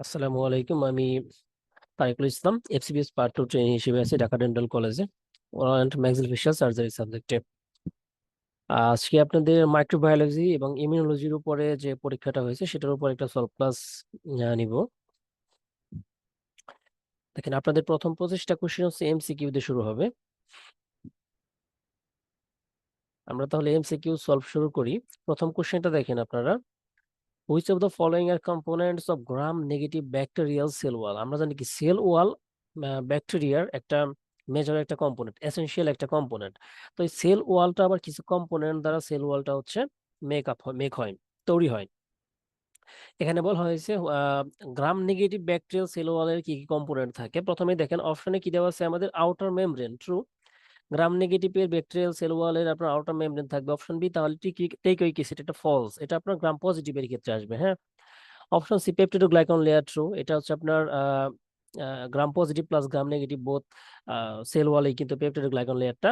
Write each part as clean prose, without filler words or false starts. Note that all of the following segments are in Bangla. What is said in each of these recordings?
আসসালামু আলাইকুম। আমি তারিকুল ইসলাম, এফসিবিএস পার্ট 2 ট্রেনিং হিসেবে আছি ঢাকা ডেন্টাল কলেজে, ওরাল অ্যান্ড ম্যাক্সিলোফেশিয়াল সার্জারি সাবজেক্টে। আজকে আপনাদের মাইক্রোবায়োলজি এবং ইমিউনোলজির উপরে যে পরীক্ষাটা হয়েছে সেটার উপর একটা সলভ ক্লাস নিব। দেখেন, আপনাদের প্রথম 25টা কোশ্চেন হচ্ছে এমসিকিউ দিয়ে শুরু হবে। আমরা তাহলে এমসিকিউ সলভ শুরু করি। প্রথম কোশ্চেনটা দেখেন আপনারা, which of the following R components of gram negative bacterial cell ওয়াল। আমরা জানি কি সেল ওয়াল ব্যাকটেরিয়ার একটা মেজর একটা কম্পোনেন্ট, এসেনশিয়াল একটা কম্পোনেন্ট। তো এই সেল ওয়ালটা আবার কিছু কম্পোনেন্ট দ্বারা সেল ওয়ালটা হচ্ছে মেক হয়, তৈরি হয়। এখানে বলা হয়েছে গ্রাম নেগেটিভ ব্যাকটেরিয়াল সেল ওয়ালের কি কি কম্পোনেন্ট থাকে। প্রথমে দেখেন অপশনে কি দেওয়া আছে, আমাদের আউটার মেমব্রেন ট্রু। গ্রাম নেগেটিভের ব্যাকটেরিয়াল সেল ওয়ালের আপনার আউটার মেমব্রেন থাকবে, অপশন বি। তাহলে টেকওয়েক অ্যাসিড, এটা ফলস, এটা আপনার গ্রাম পজিটিভের ক্ষেত্রে আসবে। হ্যাঁ, option C peptidoglycan layer true, এটা হচ্ছে আপনার gram positive plus gram negative both cell ওয়ালেই কিন্তু পেপটিডোগ্লাইকান লেয়ারটা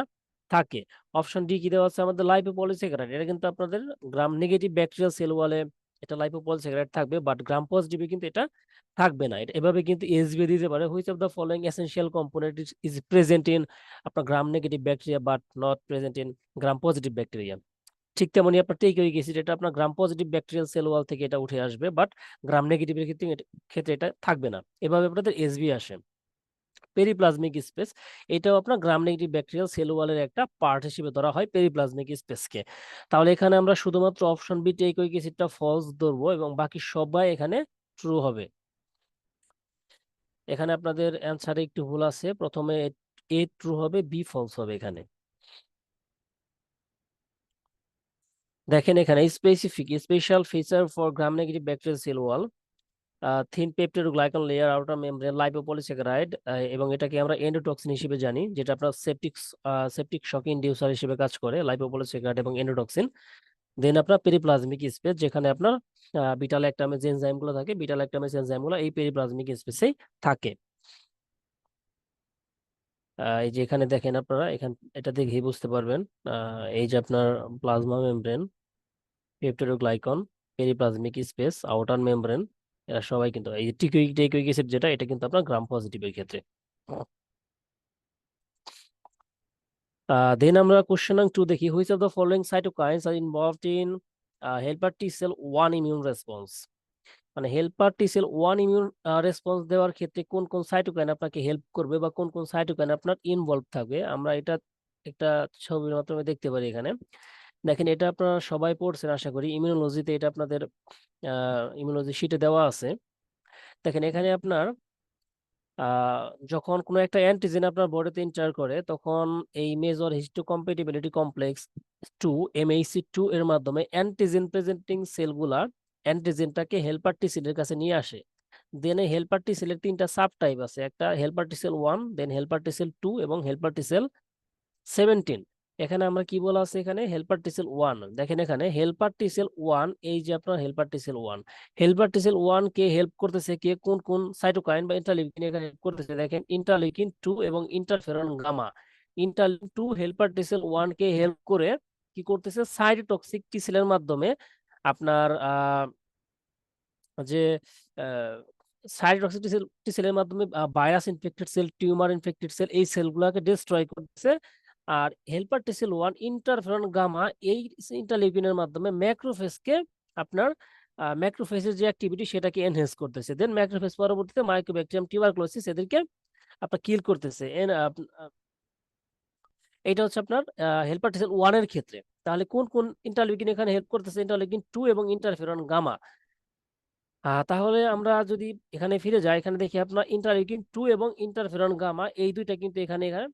থাকে। অপশন ডি কি দেওয়া আছে, আমাদের লাইপোপলিস্যাকারাইড, এটা কিন্তু আপনাদের গ্রাম নেগেটিভ ব্যাকটেরিয়াল সেল ওয়ালে এটা লাইপোপলিস্যাকারাইড থাকবে, বাট গ্রাম পজিটিভে কিন্তু এটা থাকবে না। এটা এভাবে কিন্তু এসবি দিতে পারে, which of the following essential component is present in আপনার gram negative bacteria but not present in gram positive bacteria. ঠিক তেমনি আপনার টেকওয়েক অ্যাসিড, এটা আপনার gram positive bacterial cell wall থেকে এটা উঠে আসবে, বাট গ্রাম নেগেটিভের ক্ষেত্রে এটা থাকবে না। এভাবে আপনাদের এসবি আসে। পেরিপ্লাজমিক স্পেস, এটাও আপনার গ্রাম নেগেটিভ ব্যাকটেরিয়াল সেল ওয়ালের একটা পার্ট হিসেবে ধরা হয় পেরিপ্লাজমিক স্পেসকে। তাহলে এখানে আমরা শুধুমাত্র অপশন বি টেকওয়েক অ্যাসিডটা ফলস ধরবো এবং বাকি সবাই এখানে ট্রু হবে। এখানে আপনাদের অ্যান্সারে একটু ভুল আছে, প্রথমে এ ট্রু হবে, বি ফলস হবে এখানে। দেখেন এখানে special feature for gram negative bacterial cell wall, thin peptidoglycan layer outer membrane lipopolysaccharide, এবং এটাকে আমরা এন্ডোটক্সিন হিসেবে জানি, যেটা আপনার সেপটিক শক ইনডিউসার হিসেবে কাজ করে, লাইপোপলিস্যাকারাইড এবং এন্ডোটক্সিন। দেন আপনার পেরিপ্লাজমিক স্পেস, যেখানে আপনার বিটা ল্যাকটামেজ এনজাইম গুলো থাকে, বিটা ল্যাকটামেজ এনজাইম গুলো এই পেরিপ্লাজমিক স্পেসেই থাকে। এই যে এখানে দেখেন আপনারা, এটা দেখেই বুঝতে পারবেন। এই যে আপনার plasma membrane, peptidoglycan, periplasmic space, outer membrane, এরা সবাই কিন্তু এই টিকুইক অ্যাসিড যেটা, এটা কিন্তু আপনার গ্রাম পজিটিভের ক্ষেত্রে। দেন আমরা কোশ্চেন নং 2 দেখি, which of the following cytokines are involved in helper T cell 1 immune response. মানে helper T cell 1 immune response দেওয়ার ক্ষেত্রে কোন কোন সাইটোকাইন আপনাকে হেল্প করবে বা কোন কোন সাইটোকাইন আপনার ইনভলভ থাকবে, আমরা এটা একটা ছবির মাধ্যমে দেখতে পারি এখানে। দেখেন, এটা আপনারা সবাই পড়ছেন আশা করি, ইমিউনোলজিতে এটা আপনাদের ইমিউনোলজি শিটে দেওয়া আছে। দেখেন এখানে আপনার আহ, যখন কোনো একটা অ্যান্টিজেন আপনার বডিতে এন্টার করে, তখন এই মেজর হিস্টোকম্প্যাটিবিলিটি কমপ্লেক্স 2 MHC2 এর মাধ্যমে অ্যান্টিজেন প্রেজেন্টিং সেলগুলা অ্যান্টিজেনটাকে হেল্পার টি সেলের কাছে নিয়ে আসে। দেন এই হেল্পার টি সেলের তিনটা সাব টাইপ আছে, একটা হেল্পার টি সেল 1, দেন হেল্পার টি সেল 2 এবং হেল্পার টি সেল 17। এখানে আমরা কি বলা আছে, এখানে হেল্পার টি সেল 1। দেখেন এখানে হেল্পার টি সেল 1, এই যে আপনার helper T cell 1, helper T cell 1 কে হেল্প করতেছে কে, কোন কোন সাইটোকাইন বা ইন্টারলিউকিন এখানে হেল্প করতেছে। দেখেন ইন্টারলিউকিন 2 এবং interferon gamma. Interleukin 2 helper T cell 1 কে হেল্প করে কি করতেছে, সাইটোটক্সিক টি সেলের মাধ্যমে আপনার যে সাইটোটক্সিক টি সেলের মাধ্যমে virus infected cell, tumour infected cell, এই সেলগুলোকে ডিস্ট্রয় করতেছে। আর helper T cell 1 interferon gamma, এই ইন্টারলিউকিনের মাধ্যমে ম্যাক্রোফেজকে আপনার ম্যাক্রোফেজের যে অ্যাক্টিভিটি সেটাকে এনহেন্স করতেছে। দেন ম্যাক্রোফেজ পরবর্তীতে মাইক্রোব্যাকটেরিয়াম টিউবারকুলোসিস এদেরকে আপনার কিল করতেছে। এটা হচ্ছে আপনার হেল্পার টি সেল 1 এর ক্ষেত্রে। তাহলে কোন কোন ইন্টারলিউকিন এখানে হেল্প করতেছে, ইন্টারলিউকিন 2 এবং ইন্টারফেরন গামা। তাহলে আমরা যদি এখানে ফিরে যাই, এখানে দেখি আপনার ইন্টারলিউকিন 2 এবং ইন্টারফেরন গামা এই দুইটা কিন্তু এখানে এখানে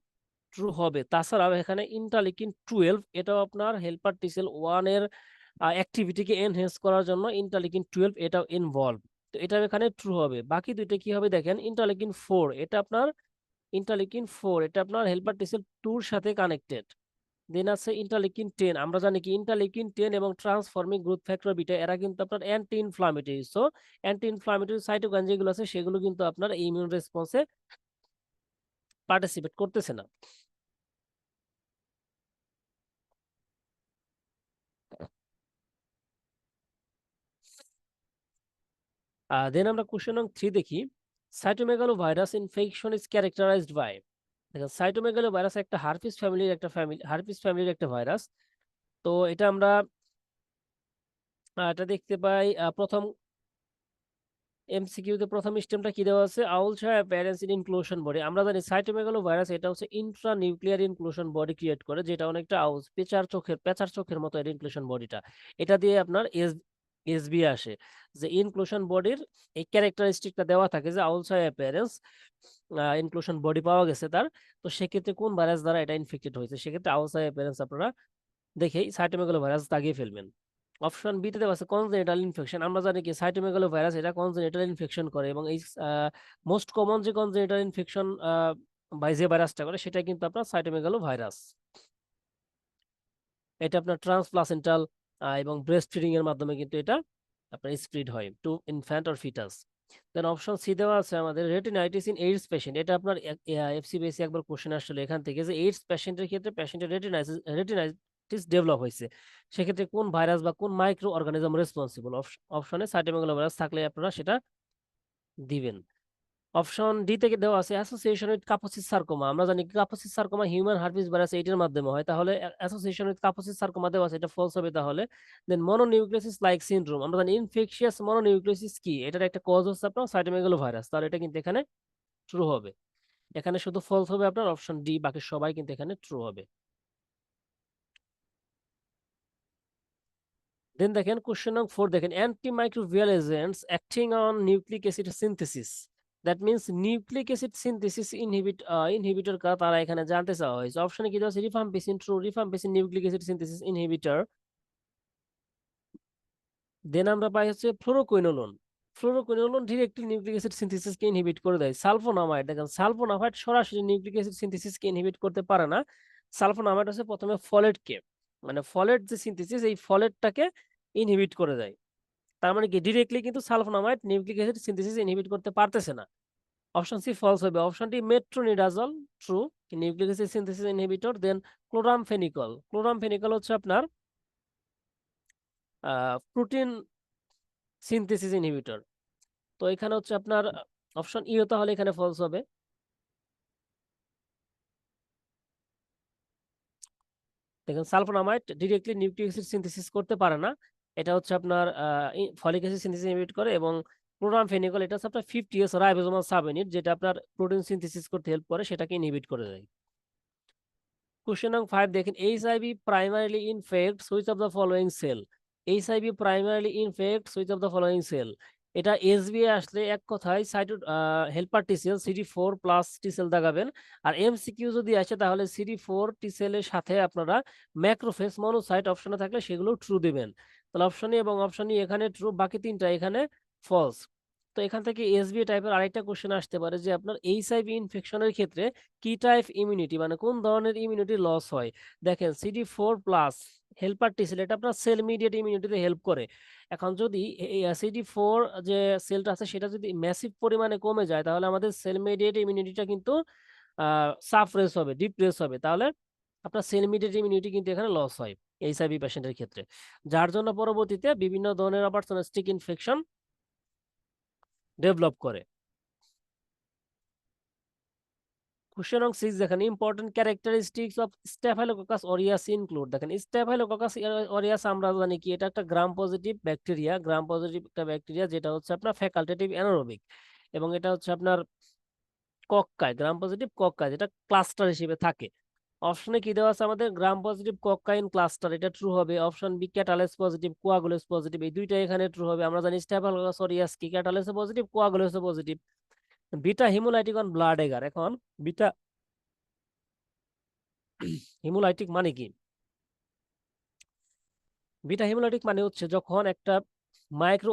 ট্রু হবে। তাছাড়াও এখানে ইন্টারলিউকিন 12, এটাও আপনার হেল্পার টি সেল 1 এর অ্যাক্টিভিটিকে এনহেন্স করার জন্য ইন্টারলিউকিন 12 এটাও ইনভলভ, তো এটা এখানে ট্রু হবে। বাকি দুইটা কি হবে দেখেন, ইন্টারলিউকিন 4, এটা আপনার হেল্পার টি সেল 2 এর সাথে কানেক্টেড। দেন আছে ইন্টারলিউকিন 10, আমরা জানি কি ইন্টারলিউকিন 10 এবং ট্রান্সফর্মিং গ্রোথ ফ্যাক্টর বিটা এরা কিন্তু আপনার anti inflammatory. So anti inflammatory cytokine যেগুলো আছে সেগুলো কিন্তু আপনার ইমিউন রেসপন্সে পার্টিসিপেট করতেছে না। দেন আমরা কোশ্চেন নং 3 দেখি। Cytomegalovirus infection is characterized by. দেখেন সাইটোমেগালো ভাইরাস একটা হার্পিস ফ্যামিলির একটা ভাইরাস। তো এটা আমরা এটা দেখতে পাই প্রথম এমসিকিউ তে প্রথম স্টেমটা কি দেওয়া আছে, owls have appearance in inclusion body. আমরা জানি সাইটোমেগালো ভাইরাস এটা হচ্ছে Intra nuclear inclusion body create করে, যেটা অনেকটা আউলস পেঁচার চোখের মতো এর ইনক্লুশন বডিটা। এটা দিয়ে আপনার এসবি আসে, যে ইনক্লুশন বডির এই ক্যারেক্টারিস্টিকটা দেওয়া থাকে যে owls have appearance inclusion body পাওয়া গেছে তার। তো সেক্ষেত্রে কোন ভাইরাস দ্বারা এটা ইনফেক্টেড হয়েছে, সেক্ষেত্রে আউলস হ্যাভ অ্যাপিয়ারেন্স আপনারা দেখেই সাইটোমেগালো ভাইরাস দাগিয়ে ফেলবেন। অপশন বি তে দেওয়া আছে কনজেনিটাল ইনফেকশন। আমরা জানি কি সাইটোমেগালো ভাইরাস এটা কনজেনিটাল ইনফেকশন করে, এবং এই মোস্ট কমন যে কনজেনিটাল ইনফেকশন বাই যে ভাইরাসটা করে সেটা কিন্তু আপনার সাইটোমেগালো ভাইরাস। এটা আপনার ট্রান্সপ্লাসেন্টাল এবং ব্রেস্ট ফিডিং এর মাধ্যমে কিন্তু এটা আপনার স্প্রিড হয় to infant or foetus. Then option C দেওয়া আছে আমাদের রেটিনাইটিস ইন এইডস পেশেন্ট। এটা আপনার এফসিবিএসসি একবার কোশ্চেন আসলে এখান থেকে, যে এইডস পেশেন্টের ক্ষেত্রে পেশেন্টের রেটিনাইটিস ডেভেলপ হয়েছে, সেক্ষেত্রে কোন ভাইরাস বা কোন মাইক্রো অর্গানিজম রেসপন্সিবল। অপশনে সাইটোমেগালো ভাইরাস থাকলে আপনারা সেটা দিবেন। অপশন ডি থেকে দেওয়া আছে অ্যাসোসিয়েশন উইথ কাপোসিস সার্কোমা। আমরা জানি কাপোসিস সার্কোমা হিউম্যান হার্পিস ভাইরাস এইটার মাধ্যমে হয়, তাহলে অ্যাসোসিয়েশন উইথ কাপোসিস সার্কোমা দেওয়া আছে, এটা ফলস হবে তাহলে। দেন মনোনিউক্লিয়াসিস লাইক সিনড্রোম। আমরা জানি ইনফেকশিয়াস মনোনিউক্লিয়াসিস কি, এটার একটা কজ হচ্ছে আপনার সাইটোমেগালো ভাইরাস, তাহলে এটা কিন্তু এখানে ট্রু হবে। এখানে শুধু ফলস হবে আপনার অপশন ডি, বাকি সবাই কিন্তু এখানে ট্রু হবে। দেন দেখেন কোশ্চেন নং 4 দেখেন antimicrobial agents acting on nucleic acid synthesis, that means nucleic acid synthesis inhibitor কারা, তারা এখানে জানতে চাওয়া হয়েছে। অপশনে কি দেওয়া আছে rifampicin true, rifampicin nucleic acid synthesis inhibitor. Then আমরা পাই হচ্ছে fluoroquinolone. Fluoroquinolone directly nucleic acid সিনথেসিসকে ইনহিবিট করে দেয়। সালফোনামাইড, দেখেন সালফোনামাইড সরাসরি নিউক্লিক অ্যাসিড সিনথেসিসকে ইনহিবিট করতে পারে না। সালফোনামাইড হচ্ছে প্রথমে ফলেটকে, মানে ফলেট যে সিনথেসিস এই ফলেটটাকে ইনহিবিট করে দেয়। তার মানে কি ডিরেক্টলি কিন্তু sulfonamide nucleic acid synthesis inhibit করতে পারতেছে না। অপশন সি ফলস হবে। Option D metronidazole true, nucleic acid synthesis inhibitor. Then chloramphenicol হচ্ছে আপনার প্রোটিন সিনথেসিস ইনহিবিটর। তো এখানে হচ্ছে আপনার অপশন ই তাহলে এখানে ফলস হবে। দেখেন sulphonamide directly nucleic acid synthesis করতে পারে না, এটা হচ্ছে আপনার ফলিক অ্যাসিড সিনথেসিস ইনহিবিট করে। এবং ক্লোরামফেনিকল এটা হচ্ছে আপনার 50S রাইবোজোমাল সাবইউনিট, যেটা আপনার প্রোটিন সিনথেসিস করতে হেল্প করে, সেটাকে ইনহিবিট করে দেয়। কোশ্চেন নং 5 দেখেন HIV primarily infects which of the following cell. HIV primarily infects which of the following cell. এটা এসবিএ আসলে এক কথায় helper T cell CD4+ T cell দাগাবেন। আর এমসিকিউ যদি আসে তাহলে CD4 টি সেলের সাথে আপনারা ম্যাক্রোফেজ মনোসাইট অপশনে থাকলে সেগুলো ট্রু দিবেন। তাহলে অপশন এবং অপশন এখানে ট্রু, বাকি তিনটা এখানে ফলস। তো এখান থেকে এসবিএ টাইপের আরেকটা কোশ্চেন আসতে পারে যে আপনার এইচআইভি ইনফেকশনের ক্ষেত্রে কি টাইপ ইমিউনিটি, মানে কোন ধরনের ইমিউনিটি লস হয়। দেখেন CD4+ হেল্পার টি সেল এটা আপনার সেল মিডিয়েট ইমিউনিটিতে হেল্প করে। এখন যদি CD4 যে সেলটা আছে সেটা যদি ম্যাসিভ পরিমাণে কমে যায়, তাহলে আমাদের সেল মিডিয়েট ইমিউনিটিটা কিন্তু সাফরেস হবে, ডিপ্রেস হবে, তাহলে আপনার সেল মিডিয়েট ইমিউনিটি কিন্তু এখানে লস হয় এইচআইভি পেশেন্টের ক্ষেত্রে, যার জন্য পরবর্তীতে বিভিন্ন ধরনের অপরচুনিস্টিক ইনফেকশন ডেভেলপ করে। কোশ্চেন নং 6 দেখেন important characteristics of Staphylococcus aureus include. দেখেন স্টেফাইলোককাস অরিয়াস আমরা জানি কি এটা একটা gram positive bacteria, gram positive একটা ব্যাকটেরিয়া যেটা হচ্ছে আপনার ফ্যাকাল্টেটিভ অ্যানারোবিক, এবং এটা হচ্ছে আপনার কক্কায়, গ্রাম পজিটিভ কক্কায়, যেটা ক্লাস্টার হিসেবে থাকে। অপশনে কি দেওয়া আছে আমাদের গ্রাম পজিটিভ কক্কাইন ক্লাস্টার, এটা ট্রু হবে। Option B ক্যাটালেস positive coagulase positive, এই দুইটা এখানে ট্রু হবে। আমরা জানি স্টেফাইলোককাস অরিয়াস কি catalase positive coagulase positive. Beta haemolytic on blood agar. এখন বিটা হিমোলাইটিক মানে কি? বিটা হিমোলাইটিক মানে হচ্ছে যখন একটা মাইক্রো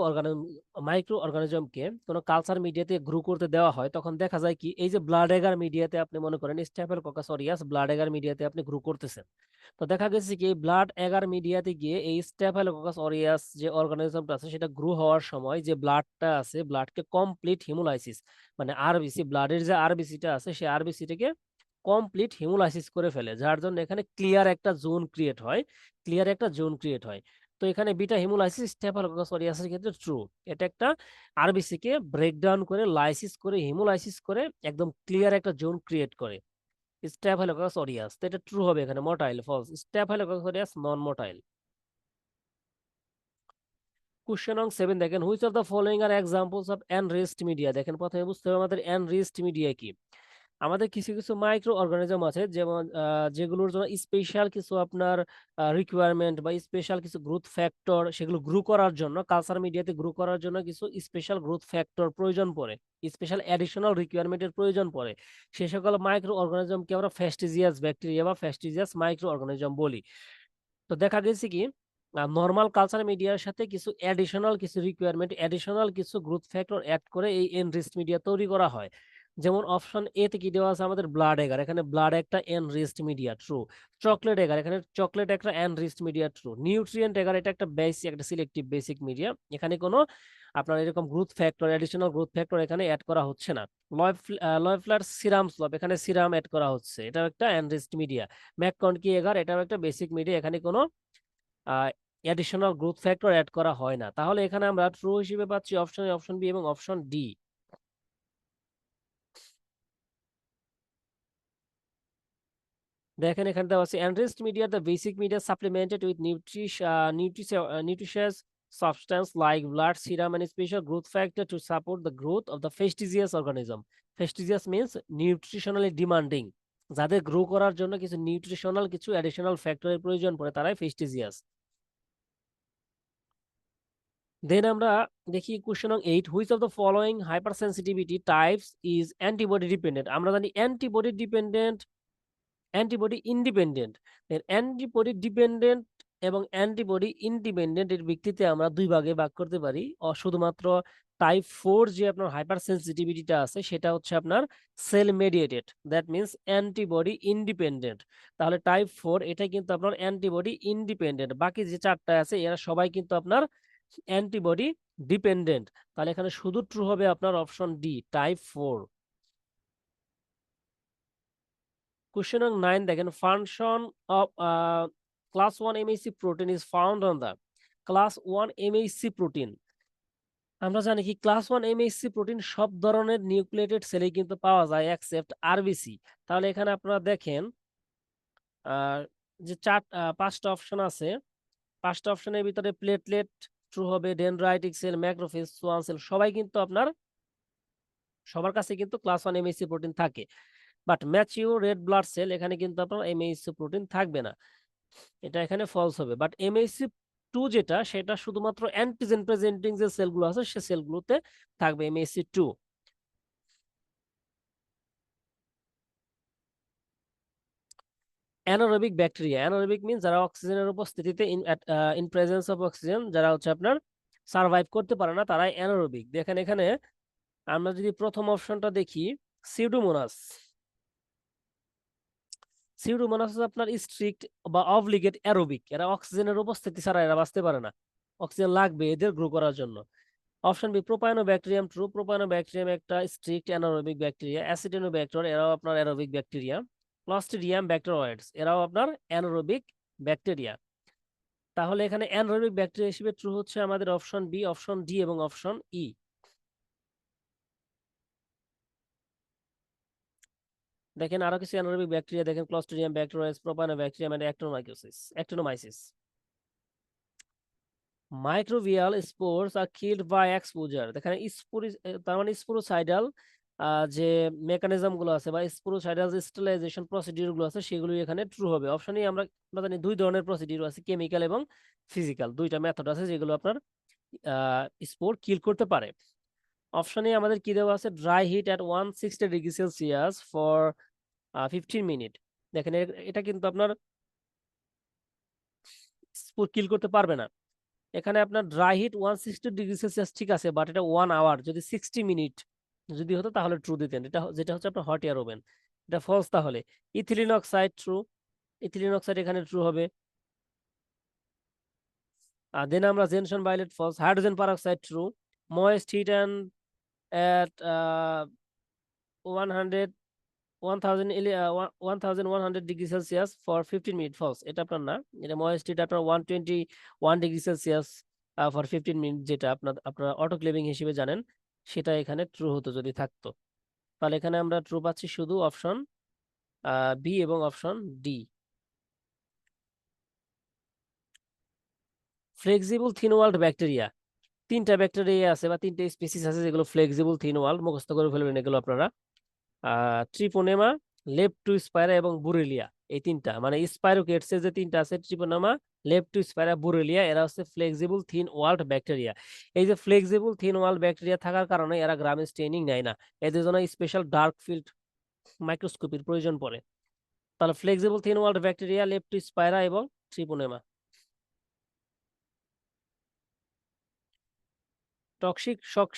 অর্গানিজমকে কোনো কালচার মিডিয়াতে গ্রো করতে দেওয়া হয়, তখন দেখা যায় কি এই যে ব্লাড এগার মিডিয়াতে আপনি মনে করেন স্টেফিলোককাস অরিয়াস ব্লাড এগার মিডিয়াতে আপনি গ্রো করতেছেন। তো দেখা গেছে কি ব্লাড এগার মিডিয়াতে গিয়ে এই স্টেফিলোককাস অরিয়াস যে অর্গানিজমটা আছে সেটা গ্রো হওয়ার সময় যে ব্লাডটা আছে ব্লাডকে কমপ্লিট হিমোলাইসিস, মানে আরবিসি ব্লাডের যে আরবিসিটা আছে সেই আরবিসিটাকে কমপ্লিট হিমোলাইসিস করে ফেলে, যার জন্য এখানে ক্লিয়ার একটা জোন ক্রিয়েট হয়। তো এখানে বিটা হিমোলাইসিস স্টেফিলোকোকাস অরিয়াসের ক্ষেত্রে ট্রু। এটা একটা আরবিসি কে ব্রেকডাউন করে লাইসিস করে হিমোলাইসিস করে একদম ক্লিয়ার একটা জোন ক্রিয়েট করে। স্টেফিলোকোকাস অরিয়াস, তো এটা ট্রু হবে এখানে। Motile false, Staphylococcus aureus non motile. Question নং 7 দেখেন, which of the following are examples of enriched media. দেখেন প্রথমে বুঝতে হবে আমাদের এনরিচড মিডিয়া কি। আমাদের কিছু কিছু মাইক্রো অর্গানিজম আছে যেমন যেগুলোর জন্য স্পেশাল কিছু আপনার রিকোয়ারমেন্ট বা স্পেশাল কিছু গ্রোথ ফ্যাক্টর, সেগুলো গ্রো করার জন্য কালচার মিডিয়াতে গ্রো করার জন্য কিছু স্পেশাল গ্রোথ ফ্যাক্টর প্রয়োজন পড়ে, স্পেশাল অ্যাডিশনাল রিকোয়ারমেন্টের প্রয়োজন পড়ে। সে সকল মাইক্রো অর্গানিজমকে আমরা ফ্যাস্টিজিয়াস ব্যাকটেরিয়া বা ফ্যাস্টিজিয়াস মাইক্রো অর্গানিজম বলি। তো দেখা গেছে কি নর্মাল কালচার মিডিয়ার সাথে কিছু অ্যাডিশনাল কিছু রিকোয়ারমেন্ট, অ্যাডিশনাল কিছু গ্রোথ ফ্যাক্টর অ্যাড করে এই এনরিচড মিডিয়া তৈরি করা হয়। যেমন অপশন এ তে কি দেওয়া আছে আমাদের ব্লাড এগার, এখানে ব্লাড একটা এনরিচড মিডিয়া ট্রু। চকলেট এগার, এখানে চকলেট একটা এনরিচড মিডিয়া ট্রু। নিউট্রিয়েন্ট এগার, এটা একটা বেসিক একটা সিলেক্টিভ বেসিক মিডিয়া, এখানে কোনো আপনার এরকম growth factor additional growth factor এখানে অ্যাড করা হচ্ছে না। লয়ফ্লার সিরাম স্লপ, এখানে সিরাম অ্যাড করা হচ্ছে, এটাও একটা এনরিচড মিডিয়া। ম্যাককনকি এগার, এটাও একটা বেসিক মিডিয়া, এখানে কোনো অ্যাডিশনাল গ্রোথ ফ্যাক্টর অ্যাড করা হয় না। তাহলে এখানে আমরা ট্রু হিসেবে পাচ্ছি অপশন এ, অপশন বি এবং অপশন ডি। দেখেন এখানে দেওয়া আছে enriched media the basic media supplemented with nutritious substance like blood serum and special growth factor to support the growth of the fastigious organism. Fastigious means nutritionally demanding, যাদের গ্রো করার জন্য কিছু নিউট্রিশনাল কিছু অ্যাডিশনাল ফ্যাক্টরের প্রয়োজন পড়ে তারাই ফেস্টিজিয়াস। দেন আমরা দেখি কোশ্চেন নং 8, which of the following hypersensitivity types is antibody dependent. আমরা জানি অ্যান্টিবডি ডিপেন্ডেন্ট, অ্যান্টিবডি ইন্ডিপেন্ডেন্ট। দেন অ্যান্টিবডি ডিপেন্ডেন্ট এবং অ্যান্টিবডি ইন্ডিপেন্ডেন্ট এর ভিত্তিতে আমরা দুই ভাগে ভাগ করতে পারি। শুধুমাত্র টাইপ 4 যে আপনার হাইপার সেন্সিটিভিটিটা আছে সেটা হচ্ছে আপনার cell mediated, that means antibody independent. তাহলে টাইপ 4 এটা কিন্তু আপনার অ্যান্টিবডি ইন্ডিপেন্ডেন্ট। বাকি যে চারটা আছে এরা সবাই কিন্তু আপনার অ্যান্টিবডি ডিপেন্ডেন্ট। তাহলে এখানে শুধু ট্রু হবে আপনার option D, type 4। Question number 9 দেখেন, function of class 1 MHC protein is found on the class 1 MHC protein। আমরা জানি কি ক্লাস 1 MHC প্রোটিন সব ধরনের নিউক্লিয়েটেড সেলে কিন্তু পাওয়া যায় এক্সেপ্ট আরবিসি। তাহলে এখানে আপনারা দেখেন যে পাঁচটা অপশন আছে, পাঁচটা অপশনের ভিতরে প্লেটলেট ট্রু হবে, dendritic cell, macrophage, Schwann cell সবাই কিন্তু আপনার সবার কাছে কিন্তু ক্লাস 1 MHC প্রোটিন থাকে। But mature red blood cell এখানে কিন্তু আপনার এমএইচসি প্রোটিন থাকবে না, এটা এখানে ফলস হবে। বাট এমএইচসি 2 যেটা সেটা শুধুমাত্র অ্যান্টিজেন প্রেজেন্টিং যে সেলগুলো আছে সে সেলগুলোতে থাকবে এমএইচসি 2। অ্যানারোবিক ব্যাকটেরিয়া, অ্যানারোবিক মিন্স যারা অক্সিজেনের উপস্থিতিতে ইন প্রেজেন্স অফ অক্সিজেন যারা হচ্ছে আপনার সার্ভাইভ করতে পারে না তারাই অ্যানারোবিক। দেখেন এখানে আমরা যদি প্রথম অপশনটা দেখি, সিউডোমোনাস, সিউডোমোনাস আপনার স্ট্রিক্ট বা অবলিগেট অ্যারোবিক, এরা অক্সিজেনের উপস্থিতি ছাড়া এরা বাঁচতে পারে না, অক্সিজেন লাগবে এদের গ্রো করার জন্য। Option B Propionibacterium true, Propionibacterium একটা স্ট্রিক্ট অ্যানারোবিক ব্যাকটেরিয়া। অ্যাসিডোনোব্যাক্টর এরাও আপনার অ্যারোবিক ব্যাকটেরিয়া। ক্লস্ট্রিডিয়াম ব্যাকটেরয়েডস এরাও আপনার অ্যানারোবিক ব্যাকটেরিয়া। তাহলে এখানে অ্যানারোবিক ব্যাকটেরিয়া হিসেবে ট্রু হচ্ছে আমাদের অপশন বি, অপশন ডি এবং অপশন ই। দেখেন আরো কিছু অ্যানারোবিক ব্যাকটেরিয়া দেখেন, Clostridium Bacteroides, Propionibacterium and Actinomyces. Microbial spores are killed by exposure. দেখেন তার মানে স্পোরোসাইডাল যে মেকানিজম গুলো আছে বা স্পোরোসাইডাল যে স্টেরিলাইজেশন প্রসিডিউর গুলো আছে সেগুলো এখানে ট্রু হবে। অপশনে আমরা জানি দুই ধরনের প্রসিডিউর আছে, কেমিক্যাল এবং ফিজিক্যাল, দুইটা মেথড আছে যেগুলো আপনার স্পোর কিল করতে পারে। অপশনে আমাদের কি দেওয়া আছে, dry heat at 160 degree Celsius for 15 minute. দেখেন এটা কিন্তু আপনার স্পোর কিল করতে পারবে না। এখানে আপনার ড্রাই হিট 160 ডিগ্রি সেলসিয়াস ঠিক আছে, বাট এটা 1 আওয়ার, যদি 60 মিনিট যদি হতো তাহলে ট্রু দিতেন, এটা যেটা হচ্ছে আপনার হট এয়ার ওভেন, এটা ফলস। তাহলে ethylene oxide true, ethylene oxide এখানে ট্রু হবে। দেন আমরা gentian violet false, hydrogen peroxide true, moist heat and at 100 1100 degree Celsius for 15 minute false, এটা আপনার না, এটা ময়েস্টিটা আপনার 121 ডিগ্রি সেলসিয়াস ফর 15 মিনিট, যেটা আপনারা অটোক্লেভিং হিসেবে জানেন, সেটা এখানে ট্রু হতো যদি থাকতো। তাহলে এখানে আমরা ট্রু পাচ্ছি শুধু অপশন বি এবং option D. Flexible thin walled bacteria, তিনটা ব্যাকটেরিয়া আছে বা তিনটা স্পিসিস আছে যেগুলো ফ্লেক্সিবল থিন ওয়াল, মুখস্থ করে ফেলবেন এগুলো আপনারা। ট্রিপোনেমা, লেপটোস্পাইরা এবং বুরেলিয়া, এই তিনটা মানে স্পাইরোকেটস যে তিনটা আছে, ট্রিপোনেমা, লেপটোস্পাইরা, বুরেলিয়া, এরা হচ্ছে ফ্লেক্সিবল থিন ওয়াল্ড ব্যাকটেরিয়া। এই যে ফ্লেক্সিবল থিন ওয়াল্ড ব্যাকটেরিয়া থাকার কারণে এরা গ্রামে স্টেইনিং নেয় না, এদের জন্য স্পেশাল ডার্ক ফিল্ড মাইক্রোস্কোপির প্রয়োজন পড়ে। তাহলে flexible thin walled bacteria, Leptospira এবং Treponema. Toxic shock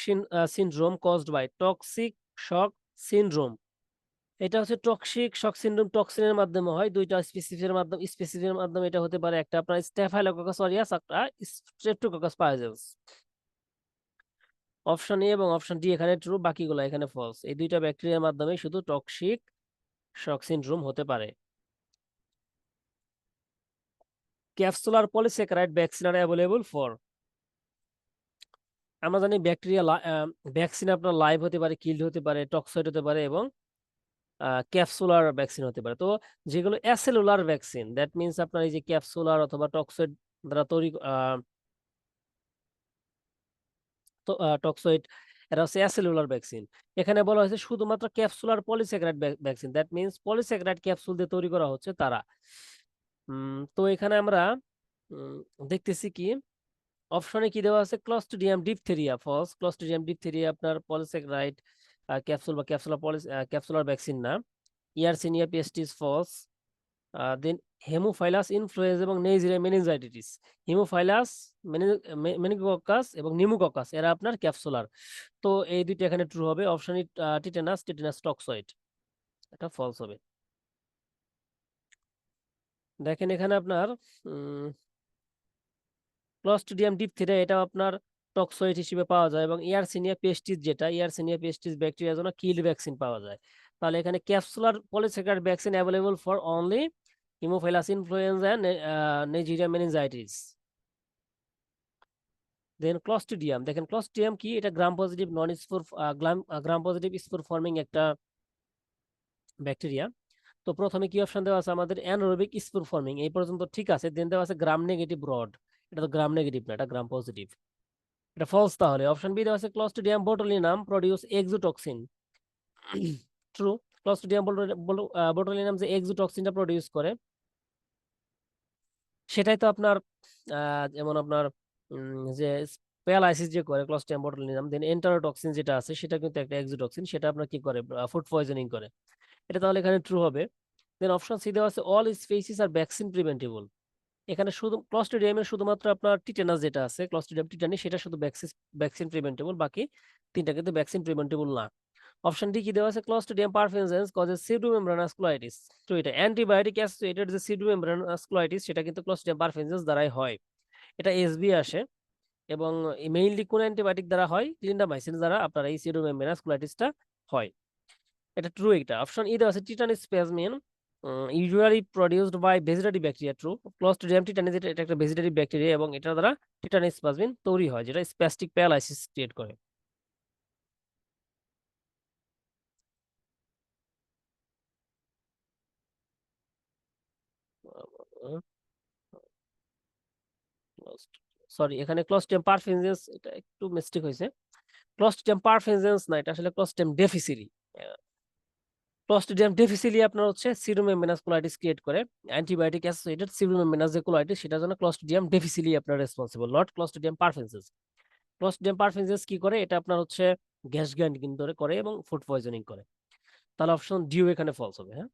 syndrome caused by, toxic shock syndrome, এটা হচ্ছে টক্সিক শক সিনড্রোম টক্সিনের মাধ্যমে হয়, দুইটা স্পেসিফিকের মাধ্যমে এটা হতে পারে, একটা আপনার স্টেফাইলোকোকাস অরিয়াস, একটা স্ট্রেপ্টোকোকাস পাইলস। অপশন এ এবং অপশন ডি এখানে ট্রু, বাকিগুলো এখানে ফলস। এই দুইটা ব্যাকটেরিয়ার মাধ্যমে শুধু টক্সিক শক সিনড্রোম হতে পারে। Capsular polysaccharide vaccine R available for, আমরা জানি ব্যাকটেরিয়া ভ্যাকসিন আপনার লাইভ হতে পারে, কিল্ড হতে পারে, টক্সয়েড হতে পারে এবং ক্যাপসুলার ভ্যাকসিন হতে পারে। তো যেগুলো অ্যাসেলুলার ভ্যাকসিন, দ্যাট মিনস আপনার এই যে ক্যাপসুলার অথবা টক্সয়েড দ্বারা তৈরি, টক্সয়েড, এটা হচ্ছে অ্যাসেলুলার ভ্যাকসিন। এখানে বলা হয়েছে শুধুমাত্র capsular polysaccharide vaccine, that means polysaccharide capsule দিয়ে তৈরি করা হচ্ছে তারা। তো এখানে আমরা দেখতেছি কি অপশনে কি দেওয়া আছে, Clostridium diphtheria false, Clostridium diphtheria আপনার পলিস্যাকারাইড ক্যাপসুল বা ক্যাপসুলার ভ্যাকসিন না। Yersinia pestis false. Then Haemophilus influenza এবং নেইজেরিয়া মেনিনজাইটিস, হিমোফাইলাস, মেনিনগোককাস এবং নিউমোককাস, এরা আপনার ক্যাপসুলার। তো এই দুইটা এখানে ট্রু হবে, অপশন টিটেনাস টক্সয়েড, এটা ফলস হবে। দেখেন এখানে আপনার ক্লস্ট্রিডিয়াম ডিপথেরিয়া, এটা আপনার টক্সয়েড হিসেবে পাওয়া যায়, এবং ইয়ারসিনিয়া পেস্টিস ব্যাকটেরিয়ার জন্য কিল ভ্যাকসিন পাওয়া যায়। তাহলে এখানে capsular polysaccharide vaccine available for only Haemophilus influenzae, Neisseria meningitidis. Then Clostridium, দেখেন ক্লস্ট্রিডিয়াম কি, এটা gram positive gram positive spore forming একটা ব্যাকটেরিয়া। তো প্রথমে কি অপশন দেওয়া আছে আমাদের, অ্যানারোবিক স্পোর ফর্মিং, এই পর্যন্ত ঠিক আছে। দেন দেওয়া আছে গ্রাম নেগেটিভ রড, এটা তো গ্রাম নেগেটিভ না, এটা গ্রাম পজিটিভ, এটা ফলস। তাহলে অপশন বি দেওয়া আছে Clostridium botulinum produce exotoxin, true. Clostridium botulinum যে এক্সোটক্সিনটা প্রডিউস করে, সেটাই তো আপনার যেমন আপনার যে প্যারালাইসিস যে করে ক্লস্ট্রিডিয়াম বোটুলিনাম, দেন এন্টারোটক্সিন যেটা আছে সেটা কিন্তু একটা এক্সোটক্সিন, সেটা আপনার কি করে, ফুড পয়জনিং করে, এটা তাহলে এখানে ট্রু হবে। দেন অপশন সি দেওয়া আছে অল স্পেসিস আর ভ্যাকসিন প্রিভেন্টেবল, এখানে শুধু ক্লস্ট্রিডিয়ামের শুধুমাত্র আপনার টিটেনাস যেটা আছে, ক্লস্ট্রিডিয়াম টিটানি, সেটা শুধু ভ্যাকসিন প্রিভেন্টেবল, বাকি তিনটা কিন্তু ভ্যাকসিন প্রিভেন্টেবল না। অপশন ডি কি দেওয়া আছে, ক্লস্ট্রিডিয়াম পারফেনজেন্স কজেস সিউডোমেমব্রানাস কোলাইটিস, তো এটা অ্যান্টিবায়োটিক অ্যাসোসিয়েটেড যে সিউডোমেমব্রানাস কোলাইটিস, সেটা কিন্তু ক্লস্ট্রিডিয়াম পারফেনজেন্স দ্বারাই হয়, এটা এসবি আসে। এবং মেইনলি কোন অ্যান্টিবায়োটিক দ্বারা হয়, ক্লিন্ডামাইসিন দ্বারা আপনার এই সিউডোমেমব্রানাস কোলাইটিসটা হয়, এটা ট্রু। এটা অপশন ই দেওয়া আছে টিটানিস স্প্যাজমিন usually produced by vegetative bacteria, true. Clostridium টিটানিস এটা একটা ভেজিটেটিভ ব্যাকটেরিয়া এবং এটা দ্বারা টিটানিস স্প্যাজমিন তৈরি হয়, যেটা স্প্যাস্টিক প্যারালাইসিস ক্রিয়েট করে। সরি, এখানে ক্লস্ট্রিডিয়াম পারফেনজেন্স, এটা একটু মিস্টেক হয়েছে, ক্লস্ট্রিডিয়াম পারফেনজেন্স না, এটা আসলে ক্লস্ট্রিডিয়াম ডেফিসিলি। ক্লস্ট্রিডিয়াম ডেফিসিলি আপনার হচ্ছে সিরোমেমব্রেনাস কোলাইটিস ক্রিয়েট করে, অ্যান্টিবায়োটিক অ্যাসোসিয়েটেড সিরোমেমব্রেনাস যে কোলাইটিস, সেটার জন্য ক্লস্ট্রিডিয়াম ডেফিসিলি আপনার রেসপন্সিবল, নট ক্লস্ট্রিডিয়াম পারফেনজেন্স। ক্লস্ট্রিডিয়াম পারফেনজেন্স কি করে, এটা আপনার হচ্ছে গ্যাস গ্যান্ডিং করে এবং ফুড পয়জনিং করে। তাহলে অপশন ডিও এখানে ফলস হবে, হ্যাঁ।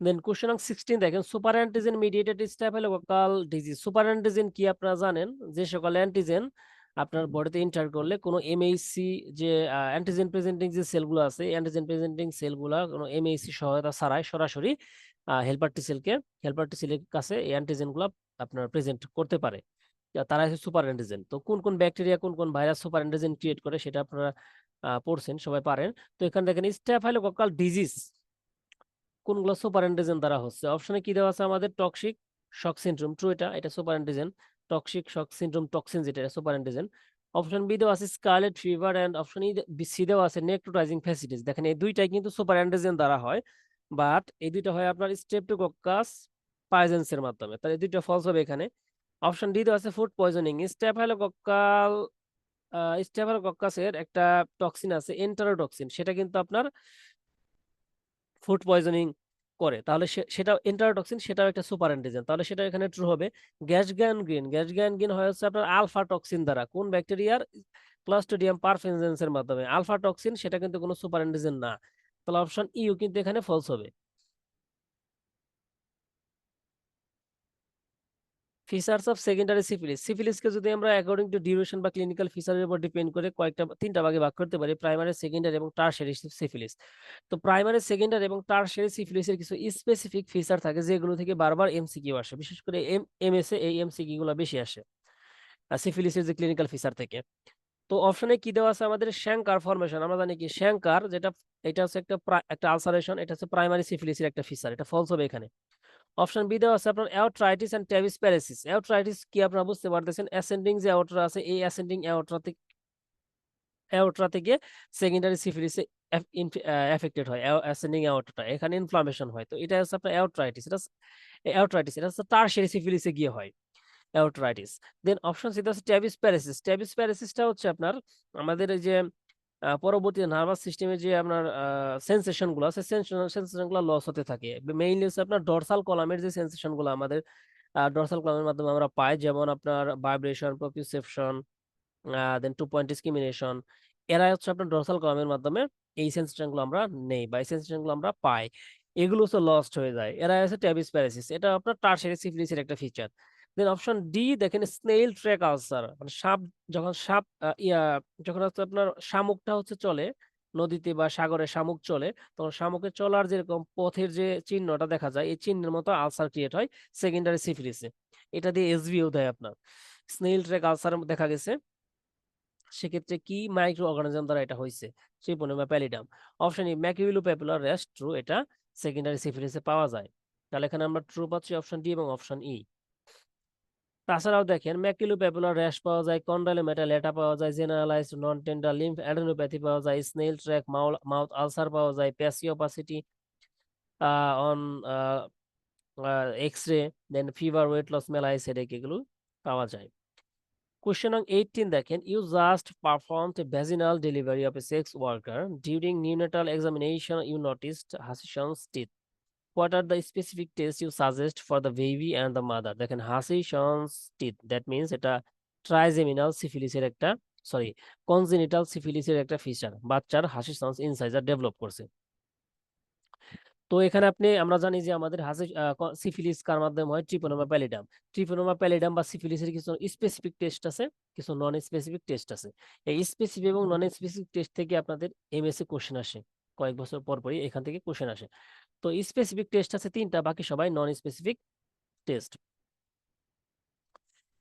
দেন কোশ্চেন নং 16 দেখেন, super antigen mediated staphylococcal disease, super antigen কি আপনারা জানেন, যে সকল অ্যান্টিজেন আপনার বডিতে এন্টার করলে কোনো এমএইসি যে অ্যান্টিজেন প্রেজেন্টিং যে সেলগুলো আছে, অ্যান্টিজেন প্রেজেন্টিং সেলগুলো কোনো এমএইসি সহায়তা ছাড়াই সরাসরি হেল্পার টি সেলের কাছে এই অ্যান্টিজেনগুলো আপনার প্রেজেন্ট করতে পারে, তারা হচ্ছে সুপার অ্যান্টিজেন। তো কোন কোন ব্যাকটেরিয়া কোন কোন ভাইরাস সুপার অ্যান্টিজেন ক্রিয়েট করে সেটা আপনারা পড়ছেন, সবাই পারেন। তো এখানে দেখেন স্ট্যাফাইলোকক্কাল ডিজিজ কোনগুলো সুপার অ্যান্টিজেন দ্বারা হচ্ছে। অপশনে কি দেওয়া আছে আমাদের? টক্সিক শক সিনড্রোম, ট্রু, এটা super antigen. Toxic shock syndrome toxin, যেটা এটা সুপার অ্যান্টিজেন। অপশন বি দেওয়া আছে scarlet fever, and option C দেওয়া আছে নেক্রোটাইজিং ফ্যাসিটিস। দেখেন এই দুইটাই কিন্তু সুপার অ্যান্টিজেন দ্বারা হয়, বাট এই দুইটা হয় আপনার স্ট্রেপ্টোকক্কাস পাইজেন্স এর মাধ্যমে, তাহলে এই দুইটা ফলস হবে এখানে। অপশন ডি দেওয়া আছে ফুড পয়জনিং। স্টেফাইলোকক্কাসের একটা টক্সিন আছে এন্টারোটক্সিন, সেটা কিন্তু আপনার ফুড পয়জনিং করে, তাহলে সেটা এন্টারোটক্সিন, সেটাও একটা সুপার অ্যান্টিজেন, তাহলে সেটা এখানে ট্রু হবে। গ্যাস গ্যানগ্রিন হয় হচ্ছে আপনার আলফা টক্সিন দ্বারা, কোন ব্যাকটেরিয়ার? ক্লস্ট্রিডিয়াম পারফেনজেন্স এর মাধ্যমে। আলফা টক্সিন সেটা কিন্তু কোনো সুপার অ্যান্টিজেন না, তাহলে অপশন ইউ কিন্তু এখানে ফলস হবে। Features of secondary syphilis. সিফিলিসকে যদি আমরা অ্যাকর্ডিং টু ডিউরেশন বা ক্লিনিক্যাল ফিচারের উপর ডিপেন্ড করে তিনটা ভাগে ভাগ করতে পারি: প্রাইমারি, সেকেন্ডারি এবং টারশিয়ারি সিফিলিস। তো প্রাইমারি, সেকেন্ডারি এবং টারশিয়ারি সিফিলিসের কিছু স্পেসিফিক ফিচার থাকে যেগুলো থেকে বারবার এমসিকিউ আসে, বিশেষ করে এমএসএ এই এমসিকিউ গুলো বেশি আসে সিফিলিসের যে ক্লিনিক্যাল ফিচার থেকে। তো অপশনে কি দেওয়া আছে আমাদের? শ্যাঙ্কার ফরমেশন। আমরা জানি কি শ্যাঙ্কার যেটা, এটা হচ্ছে একটা আলসারেশন, এটা হচ্ছে প্রাইমারি সিফিলিসের একটা ফিচার, এটা ফলস হবে এখানে। অপশন বি দেওয়া আছে আপনার অ্যাওট্রাইটিস এন্ড ট্যাবিস প্যারাসিস। অ্যাওট্রাইটিস কি আপনারা বুঝতে পারতেছেন? অ্যাসেন্ডিং যে অ্যাওর্টা আছে, এই অ্যাসেন্ডিং অ্যাওর্টা থেকে সেকেন্ডারি সিফিলিসে এফেক্টেড হয়। অ্যাসেন্ডিং অ্যাওর্টাটা, এখানে ইনফ্লামেশন হয়, তো এটা হচ্ছে আপনার অ্যাওট্রাইটিস। এটা হচ্ছে টারশিয়ারি সিফিলিসে গিয়ে হয় অ্যাওট্রাইটিস। দেন অপশন সি হচ্ছে ট্যাবিস প্যারাসিস। ট্যাবিস প্যারাসিসটা হচ্ছে আপনার আমাদের এই যে পরবর্তী নার্ভাস সিস্টেমে যে আপনার সেন্সেশন গুলো আছে, সেন্সেশন গুলো লস হতে থাকে। মেইনলি হচ্ছে আপনার ডরসাল কলামের যে সেন্সেশন গুলো আমাদের ডরসাল কলামের মাধ্যমে আমরা পাই, যেমন আপনার ভাইব্রেশন, প্রপিউসেপশন, দেন 2 পয়েন্ট ডিসক্রিমিনেশন, এরা হচ্ছে আপনার ডরসাল কলামের মাধ্যমে এই সেন্সেশন গুলো আমরা নেই বা এই সেন্সেশন গুলো আমরা পাই, এগুলো হচ্ছে লস্ট হয়ে যায়। এরা হচ্ছে ট্যাবিস প্যারাসিস, এটা আপনার টারশিয়ারি সিফিলিসের একটা ফিচার। দেন অপশন ডি দেখেন স্নেইল ট্র্যাক আলসার, মানে সাপ যখন হচ্ছে আপনার শামুকটা হচ্ছে চলে নদীতে বা সাগরে, শামুক চলে, তখন শামুকের চলার যেরকম পথের যে চিহ্নটা দেখা যায়, এই চিহ্নের মতো আলসার ক্রিয়েট হয় সেকেন্ডারি সিফিলিসে। এটা দিয়ে এসভিও দেয় আপনার। স্নেইল ট্র্যাক আলসার দেখা গেছে, সেক্ষেত্রে কি মাইক্রো অর্গানিজম দ্বারা এটা হয়েছে? ট্রিপোনেমা pallidum. Option E ম্যাকিউলো পেপুলার rest, true, এটা সেকেন্ডারি সিফিলিসে পাওয়া যায়, তাহলে এখানে আমরা ট্রু পাচ্ছি অপশন ডি এবং অপশন ই। তাছাড়াও দেখেন ম্যাকিউলো পেপুলার র্যাশ পাওয়া যায়, কন্ডাইলোমেটা লেটা পাওয়া যায়, জেনারেলাইজড নন টেন্ডার লিম্ফ অ্যাডেনোপ্যাথি পাওয়া যায়, স্নেল ট্র্যাক মাউথ আলসার পাওয়া যায়, প্যাসিওপাসিটি on X ray, then fever, weight loss, malaise headache, এগুলো পাওয়া যায়। Question on 18 দেখেন, you just performed a vaginal delivery of a sex worker. During neonatal examination, you noticed Hashimoto's teeth. What are the specific tests you suggest for the baby and the mother? দেখেন Hashimoto's teeth, that means এটা ট্রাইজেমিনাল সিফিলিসের একটা, সরি, কনজেনিটাল সিফিলিসের একটা ফিচার, বাচ্চার হাসিসন্স ইনসাইজার ডেভেলপ করছে। তো এখানে আমরা জানি যে আমাদের সিফিলিস কার মাধ্যমে হয়? ট্রিপোনোমা প্যালিডাম। ট্রিপোনোমা প্যালিডাম বা সিফিলিসের কিছু স্পেসিফিক টেস্ট আছে, কিছু নন স্পেসিফিক টেস্ট আছে। এই স্পেসিফিক এবং নন স্পেসিফিক টেস্ট থেকে আপনাদের এমএসসি কোশ্চেন আসে, কয়েক বছর পর পরই এখান থেকে কোশ্চেন আসে। তো স্পেসিফিক টেস্ট আছে 3টা, বাকি সবাই নন স্পেসিফিক টেস্ট।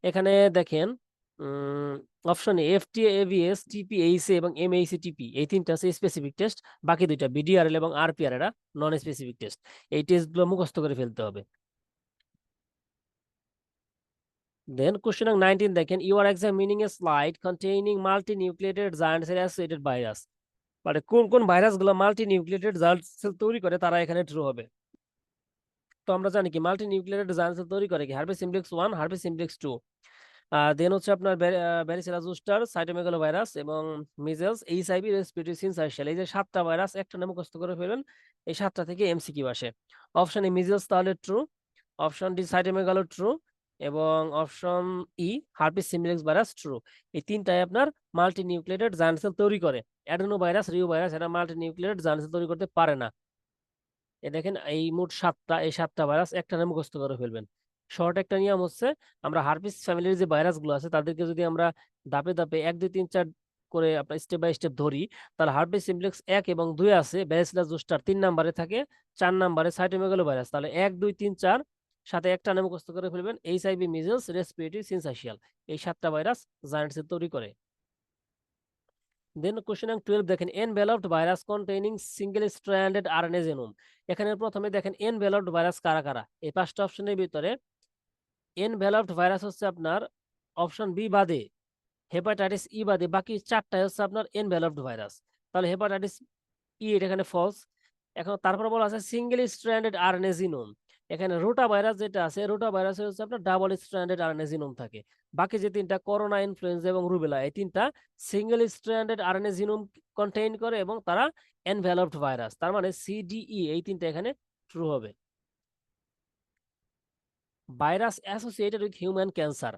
এখানে দেখেন অপশন এফটিএ, এভিএস, টিপিএইচএ এবং এমএইচএ টিপি, এই 3টা আছে স্পেসিফিক টেস্ট, বাকি 2টা বিডিআরএল এবং আরপিআর, এরা নন স্পেসিফিক টেস্ট। এই টেস্টগুলো মুখস্থ করে ফেলতে হবে। দেন কোশ্চেন 19 দেখেন, you are examining a slide containing multinucleated giant cell associated virus. মানে কোন কোন ভাইরাসগুলো মাল্টিনিউক্লিয়েটেড জায়ান্ট সেল তৈরি করে, তারা এখানে ট্রু হবে। তো আমরা জানি কি মাল্টিনিউক্লিয়েটেড জায়ান্ট সেল তৈরি করে কি? হার্পিস সিমপ্লেক্স 1, হার্পিস সিমপ্লেক্স 2, দেন হচ্ছে আপনার ব্যারিসেলা জুস্টার, সাইটোমেগালো ভাইরাস এবং মিজেলস, এইচআইভি, রেসপিরেটরি সিনসাইটিয়াল, এই যে 7টা ভাইরাস একটা নামে মুখস্থ করে ফেলেন, এই 7টা থেকে এমসিকিউ আসে। অপশন এ মিজেলস তাহলে true, option D cytomegalo true, এবং অপশন ই হার্পিস সিমপ্লেক্স ভাইরাস ট্রু। এই 3টাই আপনার মাল্টিনিউক্লিয়েটেড জায়ান্ট সেল তৈরি করে। অ্যাডেনো ভাইরাস, রিও ভাইরাস, এরা মাল্টিনিউক্লিয়েটেড জায়ান্ট সেল তৈরি করতে পারে না। দেখেন এই মোট 7টা, এই 7টা ভাইরাস একটা নামে মুখস্থ করে ফেলবেন। শর্ট একটা নিয়ম হচ্ছে, আমরা হার্পিস ফ্যামিলির যে ভাইরাস গুলো আছে তাদেরকে যদি আমরা ধাপে ধাপে 1 2 3 4 করে আপনার স্টেপ বাই স্টেপ ধরি, তাহলে হার্পিস সিমপ্লেক্স 1 এবং 2 আছে, ব্যারিসেলা জোস্টার 3 নম্বরে থাকে, 4 নম্বরে সাইটোমেগালো ভাইরাস, তাহলে 1 2 3 4 সাথে একটা নামে মুখস্থ করে ফেলবেন। এইচআইভি, মিজেলস, রেসপিরেটরি সিনসাইটিয়াল, এই 7টা ভাইরাস জায়ান্ট সেল তৈরি করে। দেন কোশ্চেন নাম্বার 12 দেখেন এনভেলপড virus containing single stranded RNA genome. এখানে প্রথমে দেখেন এনভেলপড ভাইরাস কারা কারা, এই পাঁচটা অপশনের ভিতরে এনভেলপড ভাইরাস হচ্ছে আপনার অপশন বি বাদে, হেপাটাইটিস ই বাদে বাকি চারটাই হচ্ছে আপনার এনভেলপড ভাইরাস। তাহলে হেপাটাইটিস ই এটা এখানে ফলস। এখন তারপর বলা আছে সিঙ্গেল স্ট্র্যান্ডেড আরএনএ জিনোম। এখানে রোটা ভাইরাস যেটা আছে, রোটা ভাইরাস হচ্ছে আপনার ডাবল স্ট্র্যান্ডেড আরএনএ জিনোম থাকে। বাকি যে তিনটা করোনা, ইনফ্লুয়েঞ্জা এবং রুবেলা, এই তিনটা single stranded RNA genome contain করে এবং তারা এনভেলপড ভাইরাস। তার মানে সিডিই এই তিনটা এখানে ট্রু হবে। Virus associated with human cancer,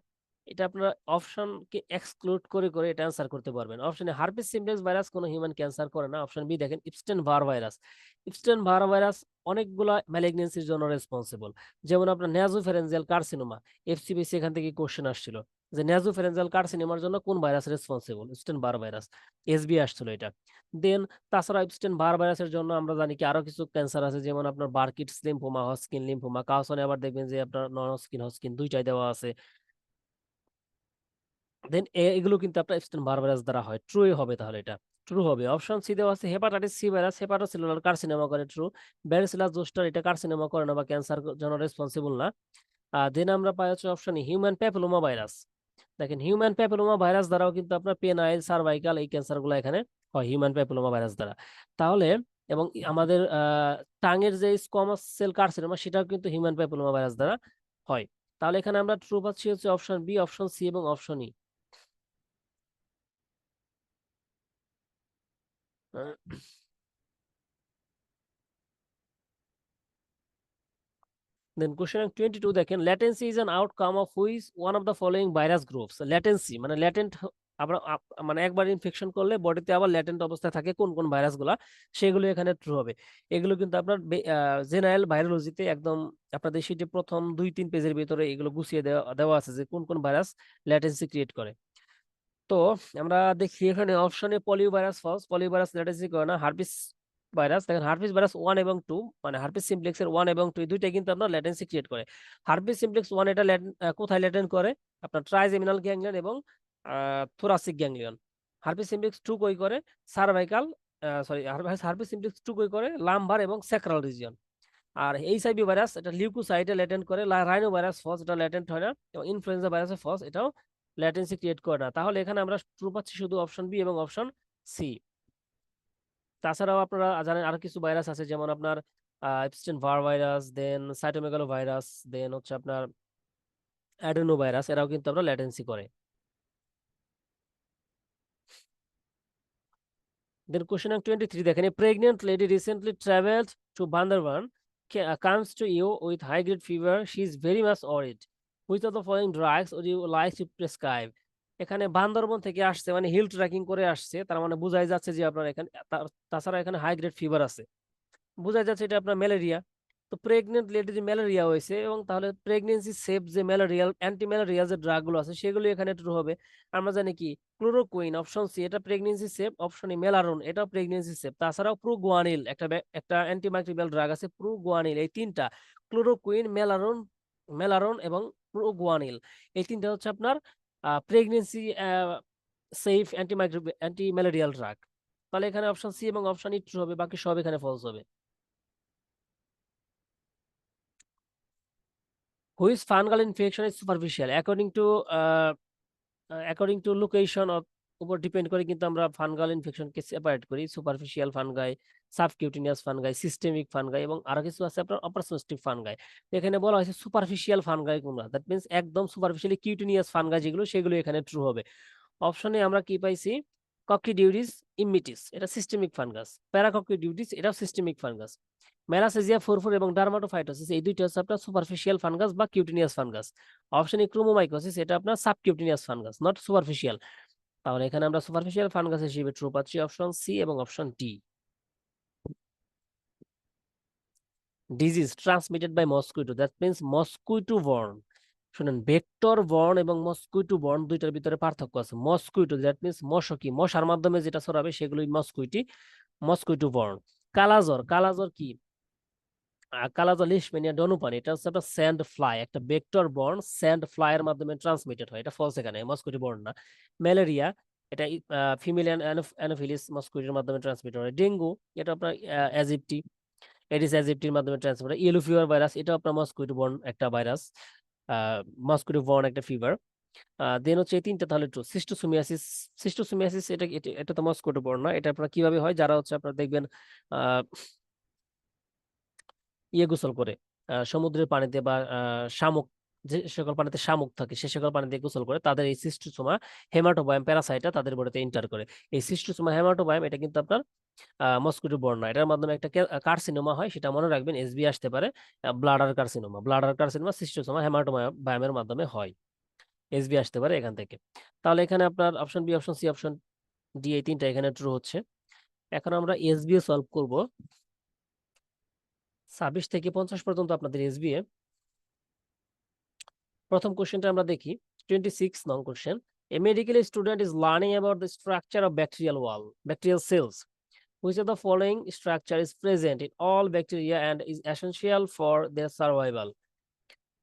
এটা আপনারা অপশনকে এক্সক্লুড করে করে এটা অ্যান্সার করতে পারবেন। অপশনে হার্পিস সিমপ্লেক্স ভাইরাস কোনো হিউম্যান ক্যান্সার করে না। অপশন বি দেখেন ইপস্টেন ভার ভাইরাস। ইপস্টেন ভার ভাইরাস অনেকগুলা ম্যালিগনেন্সির জন্য রেসপন্সিবল, যেমন আপনার ন্যাজোফেরেঞ্জিয়াল কার্সিনোমা, এফসিবিসি এখান থেকে কোশ্চেন আসছিল যে ন্যাজোফেরেঞ্জিয়াল কার্সিনোমার জন্য কোন ভাইরাস রেসপন্সিবল, ইপস্টেন ভার ভাইরাস, এসবি আসছিল এটা। দেন তাছাড়া ইপস্টেন ভার ভাইরাসের জন্য আমরা জানি কি আরো কিছু ক্যান্সার আছে, যেমন আপনার বার্কিটস লিম্ফোমা, হস্কিন লিম্ফোমা, কাউসনে আবার দেখবেন যে আপনার নন হস্কিন হস্কিন দুইটাই দেওয়া আছে। দেন এগুলো কিন্তু আপনার ইপস্টেন ভার ভাইরাস দ্বারা হয়, ট্রু হবে, তাহলে এটা ট্রু হবে। অপশন সি দেওয়া আছে hepatitis C virus, hepatocellular carcinoma করে, ট্রু। ব্যারিসেলা জোস্টার এটা কার্সিনোমা করে না বা ক্যান্সার জন্য রেসপন্সিবল না। দেন আমরা পাই হচ্ছে অপশন হিউম্যান প্যাপিলোমা ভাইরাস। দেখেন হিউম্যান প্যাপিলোমা ভাইরাস দ্বারাও কিন্তু আপনার পেনাইল, সার্ভাইকাল এই ক্যান্সার গুলো এখানে হয় হিউম্যান প্যাপিলোমা ভাইরাস দ্বারা। তাহলে এবং আমাদের টাঙের যে স্কোয়ামাস সেল কার্সিনোমা সেটাও কিন্তু হিউম্যান প্যাপিলোমা ভাইরাস দ্বারা হয়। তাহলে এখানে আমরা ট্রু পাচ্ছি হচ্ছে অপশন বি, অপশন সি এবং অপশন ই। দেন কোশ্চেন 22 দেখেন latency is an outcome of which one of the following virus groups. Latency মানে ল্যাটেন্ট, আমরা মানে একবার ইনফেকশন করলে বডিতে আবার ল্যাটেন্ট অবস্থায় থাকে কোন কোন ভাইরাসগুলা, সেগুলো এখানে ট্রু হবে। এগুলো কিন্তু আপনার জেনারেল ভাইরোলজিতে একদম আপনাদের শীটে প্রথম 2-3 পেজের ভিতরে এগুলো গুছিয়ে দেওয়া দেওয়া আছে যে কোন কোন ভাইরাস ল্যাটেন্সি ক্রিয়েট করে। তো আমরা দেখি এখানে অপশনে polio virus false, polio virus latency করে না। হার্পিস ভাইরাস দেখেন হার্পিস ভাইরাস 1 এবং 2 মানে হার্পিস সিমপ্লেক্স এর 1 এবং 2 এই দুইটাই কিন্তু আপনার ল্যাটেন্সি ক্রিয়েট করে। হার্পিস সিমপ্লেক্স 1 এটা কোথায় ল্যাটেন্ট করে, আপনার ট্রাইজেমিনাল গ্যাংলিয়ন এবং থোরাসিক গ্যাংলিয়ন। হার্পিস সিমপ্লেক্স 2 কই করে সার্ভাইকাল, সরি হার্পিস সিমপ্লেক্স 2 কই করে লাম্বার এবং স্যাক্রাল রিজিয়ন। আর এইচআইভি ভাইরাস এটা লিউকোসাইটে ল্যাটেন্ট করে, রাইনো ভাইরাস ফলস এটা ল্যাটেন্ট হয় না, এবং ইনফ্লুয়েঞ্জা ভাইরাসের ফলস এটাও ল্যাটেন্সি ক্রিয়েট করে না। তাহলে এখানে আমরা ট্রু পাচ্ছি শুধু অপশন বি এবং অপশন সি। তাছাড়াও আপনারা জানেন আরো কিছু ভাইরাস আছে, যেমন আপনার এপস্টেন ভার ভাইরাস, দেন সাইটোমেগালো ভাইরাস, দেন হচ্ছে আপনার অ্যাডেনো ভাইরাস, এরাও কিন্তু আমরা ল্যাটেন্সি করে। দেন কোশ্চেন নাম্বার 23 দেখেন pregnant lady recently travelled two Bandarban, comes to you with high grade fever, she is very much worried, which of the following drugs would you like to prescribe। এখানে বান্দরবন থেকে আসছে মানে হিল ট্রেকিং করে আসছে, তার মানে বোঝাই যাচ্ছে যে আপনার এখানে তাছাড়া এখানে হাই গ্রেড ফিভার আছে, বোঝা যাচ্ছে এটা আপনার ম্যালেরিয়া। তো প্রেগনেন্ট লেডির ম্যালেরিয়া হয়েছে, এবং তাহলে প্রেগনেন্সি সেফ যে ম্যালেরিয়াল অ্যান্টি ম্যালেরিয়া যে ড্রাগ গুলো আছে সেগুলো এখানে ট্রু হবে। আমরা জানি কি ক্লোরোকুইন অপশন সি এটা প্রেগনেন্সি সেফ, অপশন ই মেলারন এটাও প্রেগনেন্সি সেফ। তাছাড়াও প্রোগুয়ানিল একটা অ্যান্টিমাইক্রোবিয়াল ড্রাগ আছে প্রোগুয়ানিল, এই তিনটা ক্লোরোকুইন, মেলারন মেলারন এবং প্রোগুয়ানিল এই তিনটা হচ্ছে আপনার pregnancy safe anti malarial drug. তাহলে এখানে অপশন সি এবং অপশন ই ট্রু হবে, বাকি সব এখানে ফলস হবে। Which fungal infection is superficial? According to location of উপর ডিপেন্ড করে কিন্তু আমরা ফানগাল ইনফেকশনকে সেপারেট করি, সুপারফিশিয়াল ফানগাই, সাবকিউটিনিয়াস ফানগাই, সিস্টেমিক ফানগাই এবং আরো কিছু আছে আপনার অপরচুনিস্টিক ফানগাই। এখানে বলা হয়েছে সুপারফিশিয়াল ফানগাই কোনগুলো, দ্যাট মিন্স একদম সুপারফিশিয়ালি কিউটিনিয়াস ফানগাই যেগুলো, সেগুলো এখানে ট্রু হবে। অপশনে আমরা কি পাইছি ককিডিউডিস ইমিটিস এটা সিস্টেমিক ফানগাস, প্যারাককিডিউডিস এটাও সিস্টেমিক ফানগাস, মেলাসেজিয়া ফোরফোর এবং ডার্মাটোফাইটোসিস এই দুইটা হচ্ছে আপনার সুপারফিশিয়াল ফানগাস বা cutaneous fungus. Option E chromomycosis এটা আপনার সাবকিউটিনিয়াস ফানগাস, নট সুপারফিশিয়াল। তাহলে এখানে আমরা সুপারফিশিয়াল ফানগাস হিসেবে ট্রু পাচ্ছি অপশন সি এবং option D. Disease transmitted by mosquito, that means mosquito borne. শুনেন ভেক্টর বর্ন এবং মসকুইটো বর্ন দুইটার ভিতরে পার্থক্য আছে। মসকুইটো দ্যাট মিন্স মশকি, মশার মাধ্যমে যেটা ছড়াবে সেগুলোই মসকুইটো বর্ন। কালাজ্বর, কালাজ্বর কি কালাজ্বর লিশম্যানিয়া ডনুপানি এটা হচ্ছে একটা স্যান্ড ফ্লাই, একটা ভেক্টর বর্ন স্যান্ড ফ্লাই এর মাধ্যমে ট্রান্সমিটেড হয়, এটা ফলস, এখানে মসকুইটো বর্ন না। ম্যালেরিয়া এটা ফিমেল অ্যানোফিলিস মস্কুইটোর মাধ্যমে ট্রান্সমিট হয়। ডেঙ্গু এটা আপনার অ্যাজিপ্টি, এডিস অ্যাজিপ্টির মাধ্যমে ট্রান্সমিট হয়। ইয়েলো ফিভার ভাইরাস এটা আপনার মস্কুইটো বর্ন একটা ভাইরাস, মস্কুইটো বর্ন একটা ফিভার। দেন হচ্ছে এই তিনটা তাহলে ট্রু। সিস্টোসোমিয়াসিস, সিস্টোসোমিয়াসিস এটা এটা এটা তো মস্কুইটো বর্ন না। এটা আপনার কিভাবে হয়, যারা হচ্ছে আপনার দেখবেন আহ গোসল করে সমুদ্রের পানিতে বা শামুক, যে সকল পানিতে শামুক থাকে সে সকল পানিতে গোসল করে, তাদের এই সিস্টোসোমা হেমাটোবায়াম প্যারাসাইটা তাদের বডিতে এন্টার করে। এই সিস্টোসোমা হেমাটোবায়াম এটা কিন্তু আপনার মস্কিটো বর্ন না। এটার মাধ্যমে একটা কার্সিনোমা হয়, সেটা মনে রাখবেন, এসবি আসতে পারে। ব্লাডার কার্সিনোমা, ব্লাডার কার্সিনোমা সিস্টোসোমা হেমাটোবায়ামের মাধ্যমে হয়, এসবি আসতে পারে এখান থেকে। তাহলে এখানে আপনার option B, option C, option D এই তিনটা এখানে ট্রু হচ্ছে। এখন আমরা এসবিএ সলভ করব। 26 থেকে 50 পর্যন্ত আপনাদের এসবিএ। প্রথম কোশ্চেনটা আমরা দেখি, 26 নং question. A medical student is learning about the structure of bacterial wall, bacterial cells. Which of the following structure is present in all bacteria and is essential for their survival?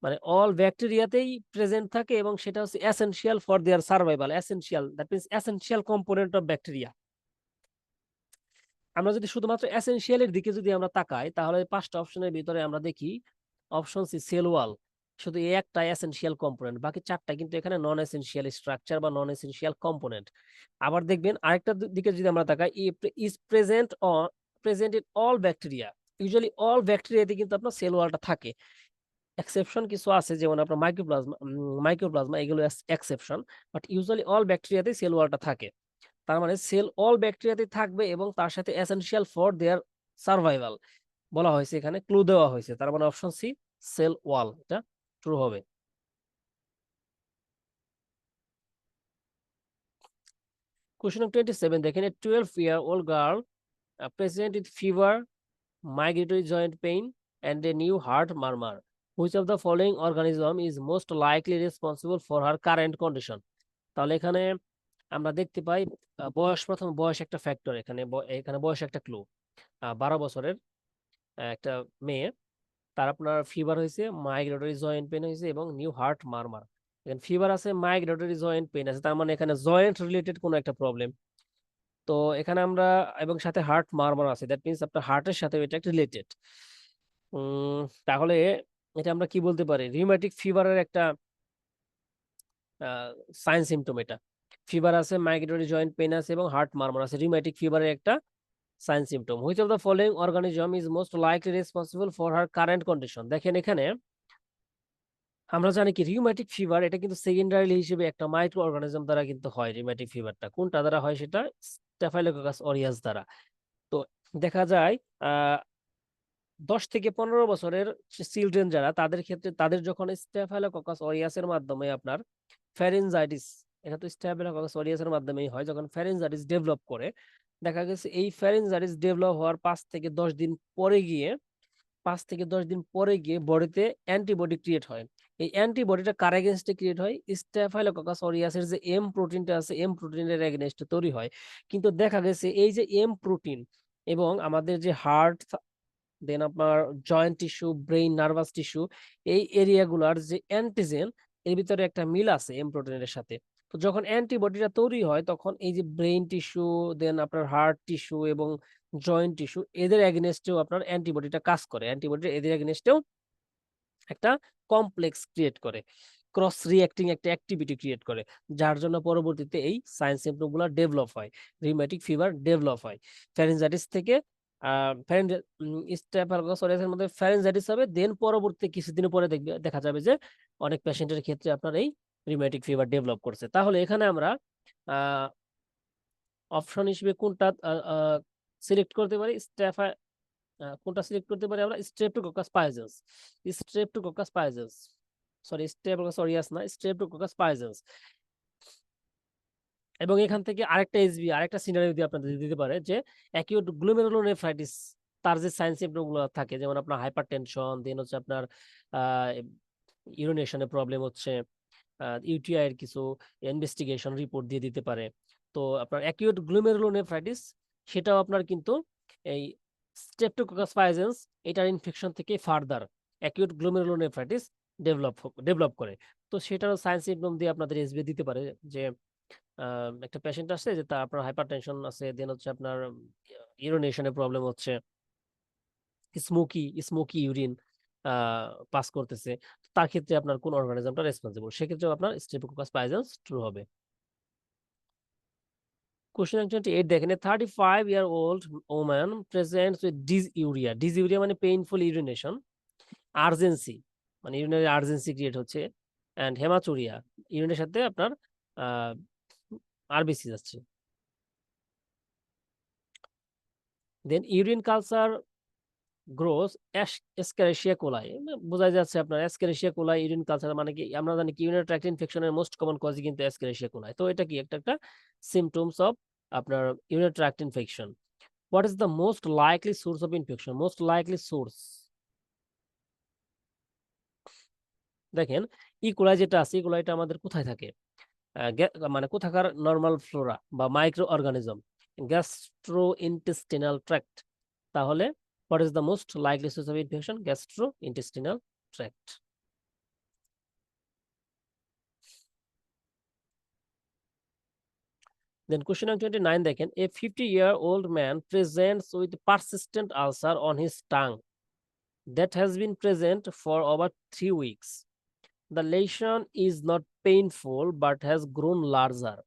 মানে অল ব্যাকটেরিয়াতেই প্রেজেন্ট থাকে এবং সেটা হচ্ছে essential for their survival. Essential, that means essential component of bacteria. আমরা যদি শুধুমাত্র এসেনশিয়ালের দিকে যদি আমরা তাকাই, তাহলে পাঁচটা অপশনের ভিতরে আমরা দেখি অপশন সি সেল ওয়াল শুধু এই একটা এসেনশিয়াল কম্পোনেন্ট, বাকি চারটা কিন্তু এখানে নন এসেনশিয়াল স্ট্রাকচার বা নন এসেনশিয়াল কম্পোনেন্ট। আবার দেখবেন আরেকটা দিকে যদি আমরা তাকাই, is present in all bacteria. Usually all ব্যাকটেরিয়াতে কিন্তু আপনার সেল ওয়ালটা থাকে। এক্সেপশন কিছু আছে, যেমন আপনার মাইক্রোপ্লাজমা এগুলো এক্সেপশন, বাট ইউজুয়ালি অল ব্যাকটেরিয়াতে সেল ওয়ালটা থাকে। তার মানে সেল অল ব্যাকটেরিয়াতে থাকবে এবং তার সাথে এসেনশিয়াল ফর দেয়ার সার্ভাইভাল বলা হয়েছে, এখানে ক্লু দেওয়া হয়েছে। তার মানে অপশন সি সেল ওয়াল এটা ট্রু হবে। কোশ্চেন 27 দেখেন, 12-year-old girl present with fever, migratory joint pain and a new heart murmur. Which of the following organism is most likely responsible for her current condition? তাহলে এখানে আমরা দেখতে পাই বয়স, প্রথম বয়স একটা ফ্যাক্টর, এখানে এখানে বয়স একটা ক্লু। 12 বছরের একটা মেয়ে, তার আপনার ফিভার হয়েছে, মাইগ্রেটরি জয়েন্ট পেন হয়েছে এবং নিউ হার্ট মারমার। এখানে ফিভার আছে, মাইগ্রেটরি জয়েন্ট পেন আছে, তার মানে এখানে জয়েন্ট রিলেটেড কোনো একটা প্রবলেম। তো এখানে আমরা এবং সাথে হার্ট মারমার আছে, দ্যাট মিন্স আপনার হার্টের সাথে এটা একটা রিলেটেড। তাহলে এটা আমরা কি বলতে পারি, রিউম্যাটিক ফিভারের একটা সাইন সিমটম এটা। ফিভার আছে, মাইগ্রেটরি জয়েন্ট পেন আছে এবং হার্ট মারমার আছে, রিউম্যাটিক ফিভারের একটা sign symptom. Which of the following organism is most likely responsible for her current condition? দেখেন এখানে আমরা জানি কি রিউম্যাটিক ফিভার এটা কিন্তু সেকেন্ডারি হিসেবে একটা মাইক্রো অর্গানিজম দ্বারা কিন্তু হয়। রিউম্যাটিক ফিভারটা কোনটা দ্বারা হয়, সেটা স্ট্যাফাইলোকোকাস অরিয়াস দ্বারা। তো দেখা যায় 10 থেকে 15 বছরের চিলড্রেন যারা, তাদের ক্ষেত্রে তাদের যখন স্ট্যাফাইলোকোকাস অরিয়াসের মাধ্যমে আপনার ফ্যারিনজাইটিস, এটা তো স্ট্যাফাইলোকোকাস অরিয়াসের মাধ্যমেই হয়, যখন ফ্যারিনজাইটিস ডেভেলপ করে, দেখা গেছে এই ফ্যারিনজাইটিস ডেভেলপ হওয়ার 5 থেকে 10 দিন পরে গিয়ে 5 থেকে 10 দিন পরে গিয়ে বডিতে অ্যান্টিবডি ক্রিয়েট হয়। এই অ্যান্টিবডিটা কার এগেনস্টে ক্রিয়েট হয়? স্ট্যাফাইলোকোকাস অরিয়াসের যে এম প্রোটিনটা আছে, এম প্রোটিনের এগেনস্টে তৈরি হয়। কিন্তু দেখা গেছে এই যে এম প্রোটিন এবং আমাদের যে হার্ট, দেন আপনার joint tissue, brain, nervous tissue, এই এরিয়াগুলার যে অ্যান্টিজেন, এর ভিতরে একটা মিল আছে এম প্রোটিনের সাথে। তো যখন অ্যান্টিবডিটা তৈরি হয়, তখন এই যে ব্রেইন টিস্যু, দেন আপনার হার্ট টিস্যু এবং জয়েন্ট টিস্যু, এদের এগেনস্টেও আপনার অ্যান্টিবডিটা কাজ করে। অ্যান্টিবডিটা এদের এগেনস্টেও একটা কমপ্লেক্স ক্রিয়েট করে, ক্রস রিঅ্যাক্টিং একটা অ্যাক্টিভিটি ক্রিয়েট করে, যার জন্য পরবর্তীতে এই সাইন সিম্পটমগুলো ডেভেলপ হয়, রিউম্যাটিক ফিভার ডেভেলপ হয়। ফ্যারিনজাইটিস থেকে স্ট্যাফাইলোকোকাস অরিয়াসের মধ্যে ফ্যারিনজাইটিস হবে, দেন পরবর্তী কিছুদিন পরে দেখা যাবে যে অনেক পেশেন্টের ক্ষেত্রে আপনার এই রিউম্যাটিক ফিভার ডেভেলপ করছে। তাহলে এখানে আমরা অপশন হিসেবে কোনটা সিলেক্ট করতে পারি? কোনটা সিলেক্ট করতে পারি আমরা? Streptococcus pyogenes, Streptococcus pyogenes, sorry Streptococcus aureus না, স্ট্রেপ্টোকোকাস পাইজেন্স। এবং এখান থেকে আরেকটা এসবি, আরেকটা সিনারিও দিয়ে আপনাদের দিতে পারে যে অ্যাকিউট গ্লোমেরুলোনেফ্রাইটিস, তার যে সাইন সিম্পটমগুলো থাকে, যেমন আপনার হাইপারটেনশন, দেন হচ্ছে আপনার ইউরিনেশনের প্রবলেম হচ্ছে, ইউটিআই এর কিছু ইনভেস্টিগেশন রিপোর্ট দিয়ে দিতে পারে। তো আপনার অ্যাকিউট গ্লোমেরুলোনেফ্রাইটিস সেটাও আপনার কিন্তু এই স্ট্রেপ্টোকোকাস পাইজেন্স এটার ইনফেকশন থেকে ফার্দার অ্যাকিউট গ্লোমেরুলোনেফ্রাইটিস ডেভেলপ করে। তো সেটারও সাইন সিম্পটম দিয়ে আপনাদের এসবি দিতে পারে যে একটা পেশেন্ট আসছে যে তার আপনার হাইপারটেনশন আছে, দেন হচ্ছে আপনার ইউরিনেশনের প্রবলেম হচ্ছে, স্মোকি স্মোকি ইউরিন পাস করতেছে, তার ক্ষেত্রে আপনার কোন অর্গানিজমটা রেসপন্সিবল, সেক্ষেত্রে আপনার স্ট্রেপ্টোকোকাস পাইজেন্স ট্রু হবে। কোশ্চেন 28 দেখেন, 35-year-old woman presents with dysuria, dysuria মানে পেইনফুল ইউরিনেশন, আর্জেন্সি মানে ইউরিনারি আর্জেন্সি ক্রিয়েট হচ্ছে, এন্ড হেমাচুরিয়া ইউরিনের সাথে আপনার আরবিসি যাচ্ছে। দেন ইউরিন কালচার গ্রোস এসকেরিশিয়া কোলাই, বোঝা যাচ্ছে আপনার এসকেরিশিয়া কোলাই ইউরিন কালচার মানে কি, আমরা জানি কি ইউরিনারি ট্র্যাক্ট ইনফেকশনের মোস্ট কমন কজ কিন্তু এসকেরিশিয়া কোলাই, তো এটা কি একটা সিমটমস অফ আপনার urinary tract infection. What is the most likely source of infection, most likely source দেখেন, ইকোলাই যেটা আছে, ইকোলাইটা আমাদের কোথায় থাকে, মানে কোথাকার নরমাল ফ্লোরা বা microorganism, gastrointestinal tract, তাহলে what is the most likely source of infection, gastrointestinal tract. Then question number 29 দেখেন, a 50-year-old man presents with persistent ulcer on his tongue that has been present for over 3 weeks. The lesion is not painful but has grown larger.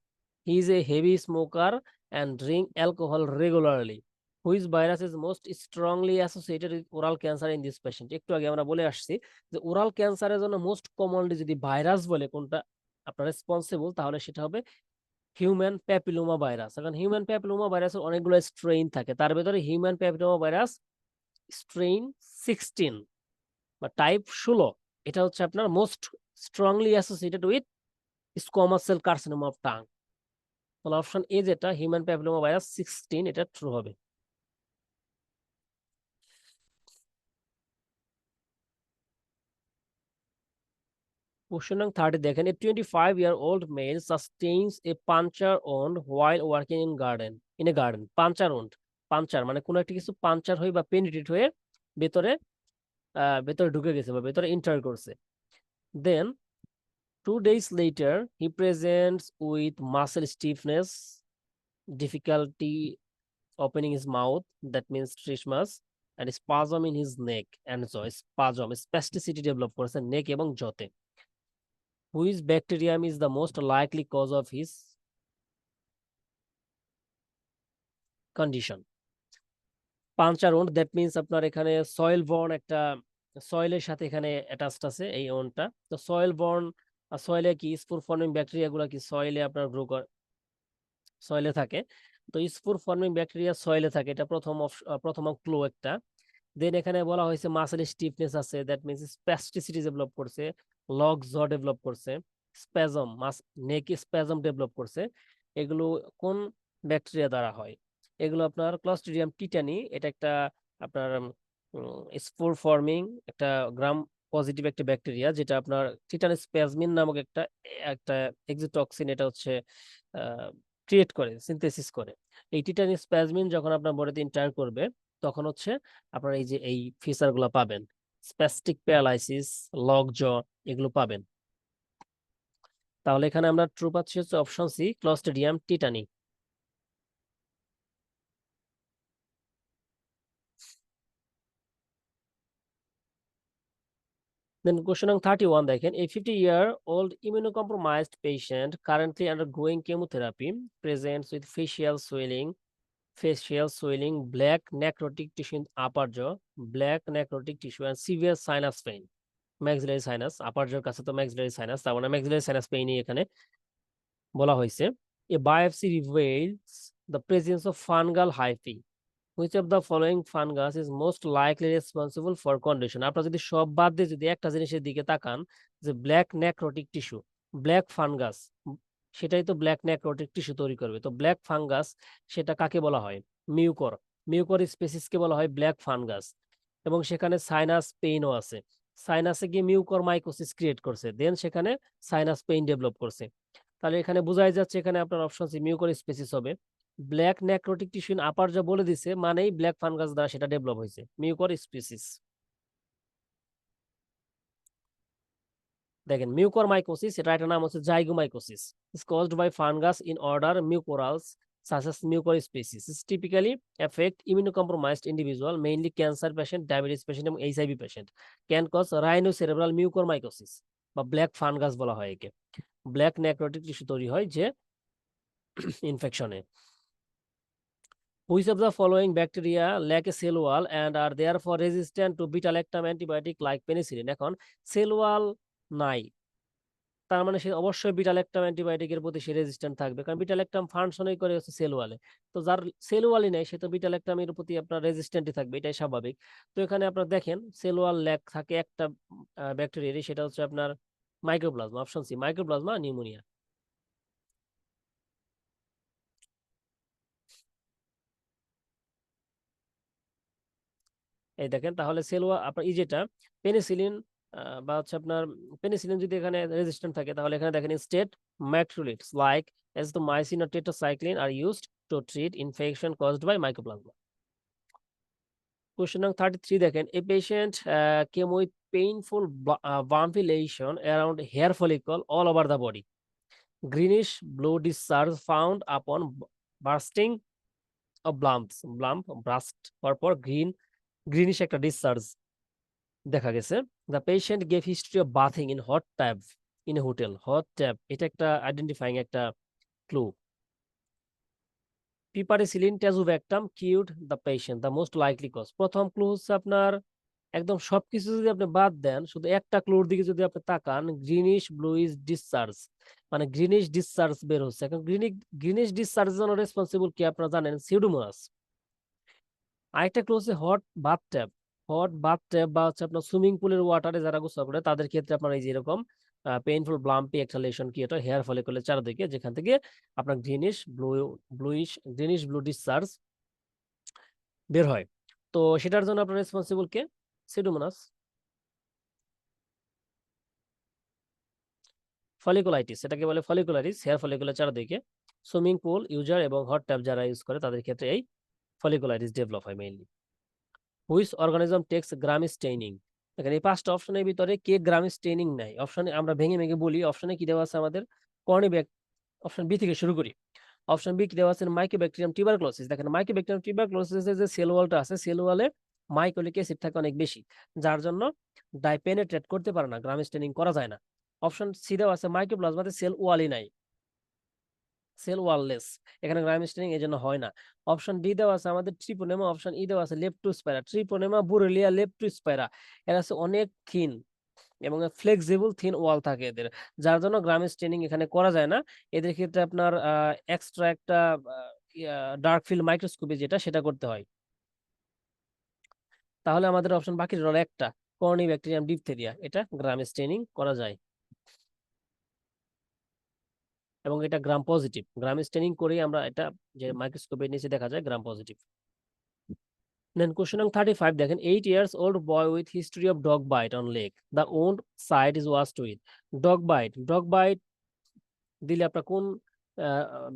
He is a heavy smoker and drink alcohol regularly. Which virus is most strongly associated with oral cancer in this patient? একটু আগে আমরা বলে আসছি যে ওরাল ক্যান্সারের জন্য মোস্ট কমনলি যদি ভাইরাস বলে কোনটা আপনার রেসপন্সিবল, তাহলে সেটা হবে হিউম্যান প্যাপিলোমা ভাইরাস। এখন হিউম্যান প্যাপিলোমা ভাইরাসের অনেকগুলো স্ট্রেইন থাকে, তার ভেতরে হিউম্যান প্যাপিলোমা ভাইরাস স্ট্রেইন 16 বা টাইপ 16, এটা হচ্ছে আপনার most strongly associated with squamous cell carcinoma of tongue. তাহলে অপশন এ যেটা হিউম্যান প্যাপিলোমা ভাইরাস 16, এটা ট্রু হবে। Question number 30 দেখেন, a 25-year-old male sustains a puncture wound while working in a garden. Puncture wound, puncture মানে কোনো একটা কিছু পাঞ্চার হয়ে বা পেনিট্রেট হয়ে ভেতরে ভেতরে ঢুকে গেছে বা ভেতরে ইন্টার করছে। Then 2 days later he presents with muscle stiffness, difficulty opening his mouth, that means trismus, and spasm in his neck and jaw, spasm spasticity develop করছে নেক এবং জতে। Which bacterium is the most likely cause of his condition? Puncture wound, that means আপনার এখানে সয়েল বর্ন, একটা সয়েলের সাথে এখানে অ্যাটাচড আছে এই ওনটা, তো সয়েল বর্ন, সয়েলে কি স্পোর ফর্মিং ব্যাকটেরিয়া গুলা কি সয়েলে আপনার গ্রো করে, সয়েলে থাকে, তো স্পোর ফর্মিং ব্যাকটেরিয়া সয়েলে থাকে, এটা প্রথম ক্লু একটা। দেন এখানে বলা হয়েছে মাসেল স্টিফনেস আছে, দ্যাট মিন্স স্প্যাস্টিসিটি ডেভেলপ করছে, লগ জ ডেভেলপ করছে, স্প্যাজম নেক স্প্যাজম ডেভেলপ করছে। এগুলো কোন ব্যাকটেরিয়া দ্বারা হয়? এগুলো আপনার ক্লস্ট্রিডিয়াম টিটানি, এটা একটা আপনার স্পোর ফর্মিং একটা গ্রাম পজিটিভ একটা ব্যাকটেরিয়া, যেটা আপনার টিটানি স্প্যাজমিন নামক একটা একটা এক্সোটক্সিন, এটা হচ্ছে ক্রিয়েট করে, সিনথেসিস করে। এই টিটানি স্প্যাজমিন যখন আপনার বডিতে ইন্টার করবে, তখন হচ্ছে আপনার এই যে এই ফিচার গুলো পাবেন, স্প্যাস্টিক প্যারালাইসিস, লগ জ, এগুলো পাবেন। তাহলে এখানে আমরা ট্রু পাচ্ছি হচ্ছে option C, Clostridium tetani. Then question number 31 দেখেন, a 50-year-old immunocompromised patient currently undergoing chemotherapy presents with facial swelling, black necrotic tissue in upper jaw, black necrotic tissue and severe sinus pain. Maxillary sinus, upper জোর কাছে তো ম্যাক্সিলারি সাইনাস, তার মানে ম্যাক্সিলারি সাইনাস পেইনই এখানে বলা হয়েছে। A biopsy reveals the presence of fungal hyphae, which of the following fungus is most likely responsible for condition. আপনারা যদি সব বাদ দিয়ে যদি একটা জিনিসের দিকে তাকান, যে black necrotic tissue, black fungus, সেটাই তো ব্ল্যাক নেক্রোটিক টিস্যু তৈরি করবে, তো ব্ল্যাক ফাঙ্গাস সেটা কাকে বলা হয়? মিউকর, মিউকর স্পেসিসকে বলা হয় ব্ল্যাক ফানগাস। এবং সেখানে সাইনাস পেইনও আছে, সাইনাসে গিয়ে মিউকর মাইকোসিস ক্রিয়েট করছে, দেন সেখানে সাইনাস পেইন ডেভেলপ করছে। তাহলে এখানে বোঝাই যাচ্ছে এখানে আপনার অপশন সি মিউকর স্পেসিস হবে। ব্ল্যাক নেক্রোটিক টিস্যু ইন আপার যা বলে দিছে, মানেই ব্ল্যাক ফানগাস দ্বারা সেটা ডেভেলপ হয়েছে, মিউকর স্পেসিস। দেখেন মিউকরমাইকোসিস, এটা একটা নাম হচ্ছে zygomycosis, is caused by fungus in order Mucorales such as mucor species. This typically affect immunocompromised individual, mainly cancer patient, diabetes patient এবং HIV patient. Can cause rhinocerebral mucormycosis বা ব্ল্যাক ফানগাস বলা হয় একে। ব্ল্যাক নেক্রোটিক টিস্যু তৈরি হয় যে ইনফেকশনে। Which of the following bacteria lack a cell wall and are therefore resistant to beta-lactam antibiotic like penicillin? এখন সেল ওয়াল নাই, তার মানে সে অবশ্যই বিটা-ল্যাকটাম অ্যান্টিবায়োটিকের প্রতি সে রেজিস্ট্যান্ট থাকবে, কারণ বিটা-ল্যাকটাম ফাংশনই করে হচ্ছে সেল ওয়ালে। তো যার সেল ওয়ালই নেই সে তো বিটা-ল্যাকটামের প্রতি আপনার রেজিস্ট্যান্টই থাকবে, এটাই স্বাভাবিক। তো এখানে আপনারা দেখেন সেল ওয়াল ল্যাক থাকে একটা ব্যাকটেরিয়ারই, সেটা হচ্ছে আপনার Mycoplasma. Option C, Mycoplasma pneumonia. এই দেখেন তাহলে সেল ওয়াল আপনার যেটা পেনিসিলিন বা হচ্ছে আপনার পেনিসিলিন যদি এখানে রেজিস্ট্যান্ট থাকে, তাহলে এখানে দেখেন state macrolides like azithromycin or tetracycline are used to treat infection caused by mycoplasma. Question number 33 দেখেন, a patient came with painful bumpillation around hair follicle all over the body. Greenish blue discharge found upon bursting of burst পরপর greenish একটা discharge দেখা গেছে। The patient gave history of bathing in hot tub in a hotel. Hot tub এটা একটা আইডেন্টিফাইং একটা clue. Piperacillin tazobactam cured the patient, the most likely cause. প্রথম ক্লু হচ্ছে আপনার একদম সবকিছু যদি আপনি বাদ দেন, শুধু একটা ক্লুর দিকে যদি আপনি তাকান, গ্রিনিশ ব্লুইশ ডিসচার্জ, মানে গ্রিনিশ ডিসচার্জ বের হচ্ছে। এখন গ্রিনিশ ডিসচার্জের জন্য রেসপন্সিবল কি আপনারা জানেন? সিউডোমোনাস। আরেকটা ক্লু হচ্ছে হট বাথট্যাব। হট বাথট্যাব বা হচ্ছে আপনার সুইমিং পুলের ওয়াটারে যারা গোসল করে তাদের ক্ষেত্রে আপনার এই যে এরকম পেইনফুল ব্লাম্পি এক্সহালেশন কি এটা হেয়ার ফলিকলের চারদিকে, যেখান থেকে আপনার গ্রিনিশ ব্লু ডিসচার্জ বের হয়। তো সেটার জন্য আপনার রেসপন্সিবল কে? সিউডোমোনাস। ফলিকুলাইটিস, এটাকে বলে ফলিকুলাইটিস, হেয়ার ফলিকুলার চারদিকে। সুইমিং পুল ইউজার এবং হট ট্যাব যারা ইউজ করে তাদের ক্ষেত্রে এই ফলিকুলাইটিস ডেভেলপ হয় mainly. Which organism takes Gram staining? এখানে এই পাঁচটা অপশনের ভিতরে কে গ্রাম স্টেইনিং নেয়? অপশনে আমরা ভেঙে ভেঙে বলি। অপশনে কি দেওয়া আছে আমাদের? কর্নিব্যাক। অপশন বি থেকে শুরু করি। অপশন বি কি দেওয়া আছে? Mycobacterium tuberculosis. দেখেন মাইকোব্যাকটেরিয়াম টিউবারকুলোসিসের যে সেল ওয়ালটা আছে, সেল ওয়ালে মাইকোলিক অ্যাসিড থাকে অনেক বেশি, যার জন্য পেনেট্রেট করতে পারে না, গ্রাম স্টেইনিং করা যায় না। অপশন সি দেওয়া আছে মাইক্রোপ্লাজমাতে সেল ওয়ালই নাই, সেল ওয়াললেস, এখানে গ্রাম স্টেনিং এই জন্য হয় না। অপশন ডি দেওয়া আছে আমাদের ট্রিপোনেমা। অপশন ই দেওয়া আছে লেপ্টোস্পাইরা। ট্রিপোনেমা, বুরেলিয়া, লেপ্টোস্পাইরা এরা আছে অনেক থিন এবং ফ্লেক্সিবল থিন ওয়াল থাকে এদের, যার জন্য গ্রাম স্টেনিং এখানে করা যায় না। এদের ক্ষেত্রে আপনার এক্সট্রা একটা ডার্ক ফিল্ড মাইক্রোস্কোপি যেটা সেটা করতে হয়। তাহলে আমাদের অপশন বাকি রইল একটা, কর্নিব্যাকটেরিয়াম ডিপথেরিয়া, এটা গ্রাম স্টেনিং করা যায় এবং এটা গ্রাম পজিটিভ। গ্রাম স্টেনিং করেই আমরা এটা যে মাইক্রোস্কোপের নিচে দেখা যায় gram positive. Then question number 35 দেখেন, 8 years old boy with history of dog bite on leg. The wound side is washed with. Dog bite দিলে আপনার কোন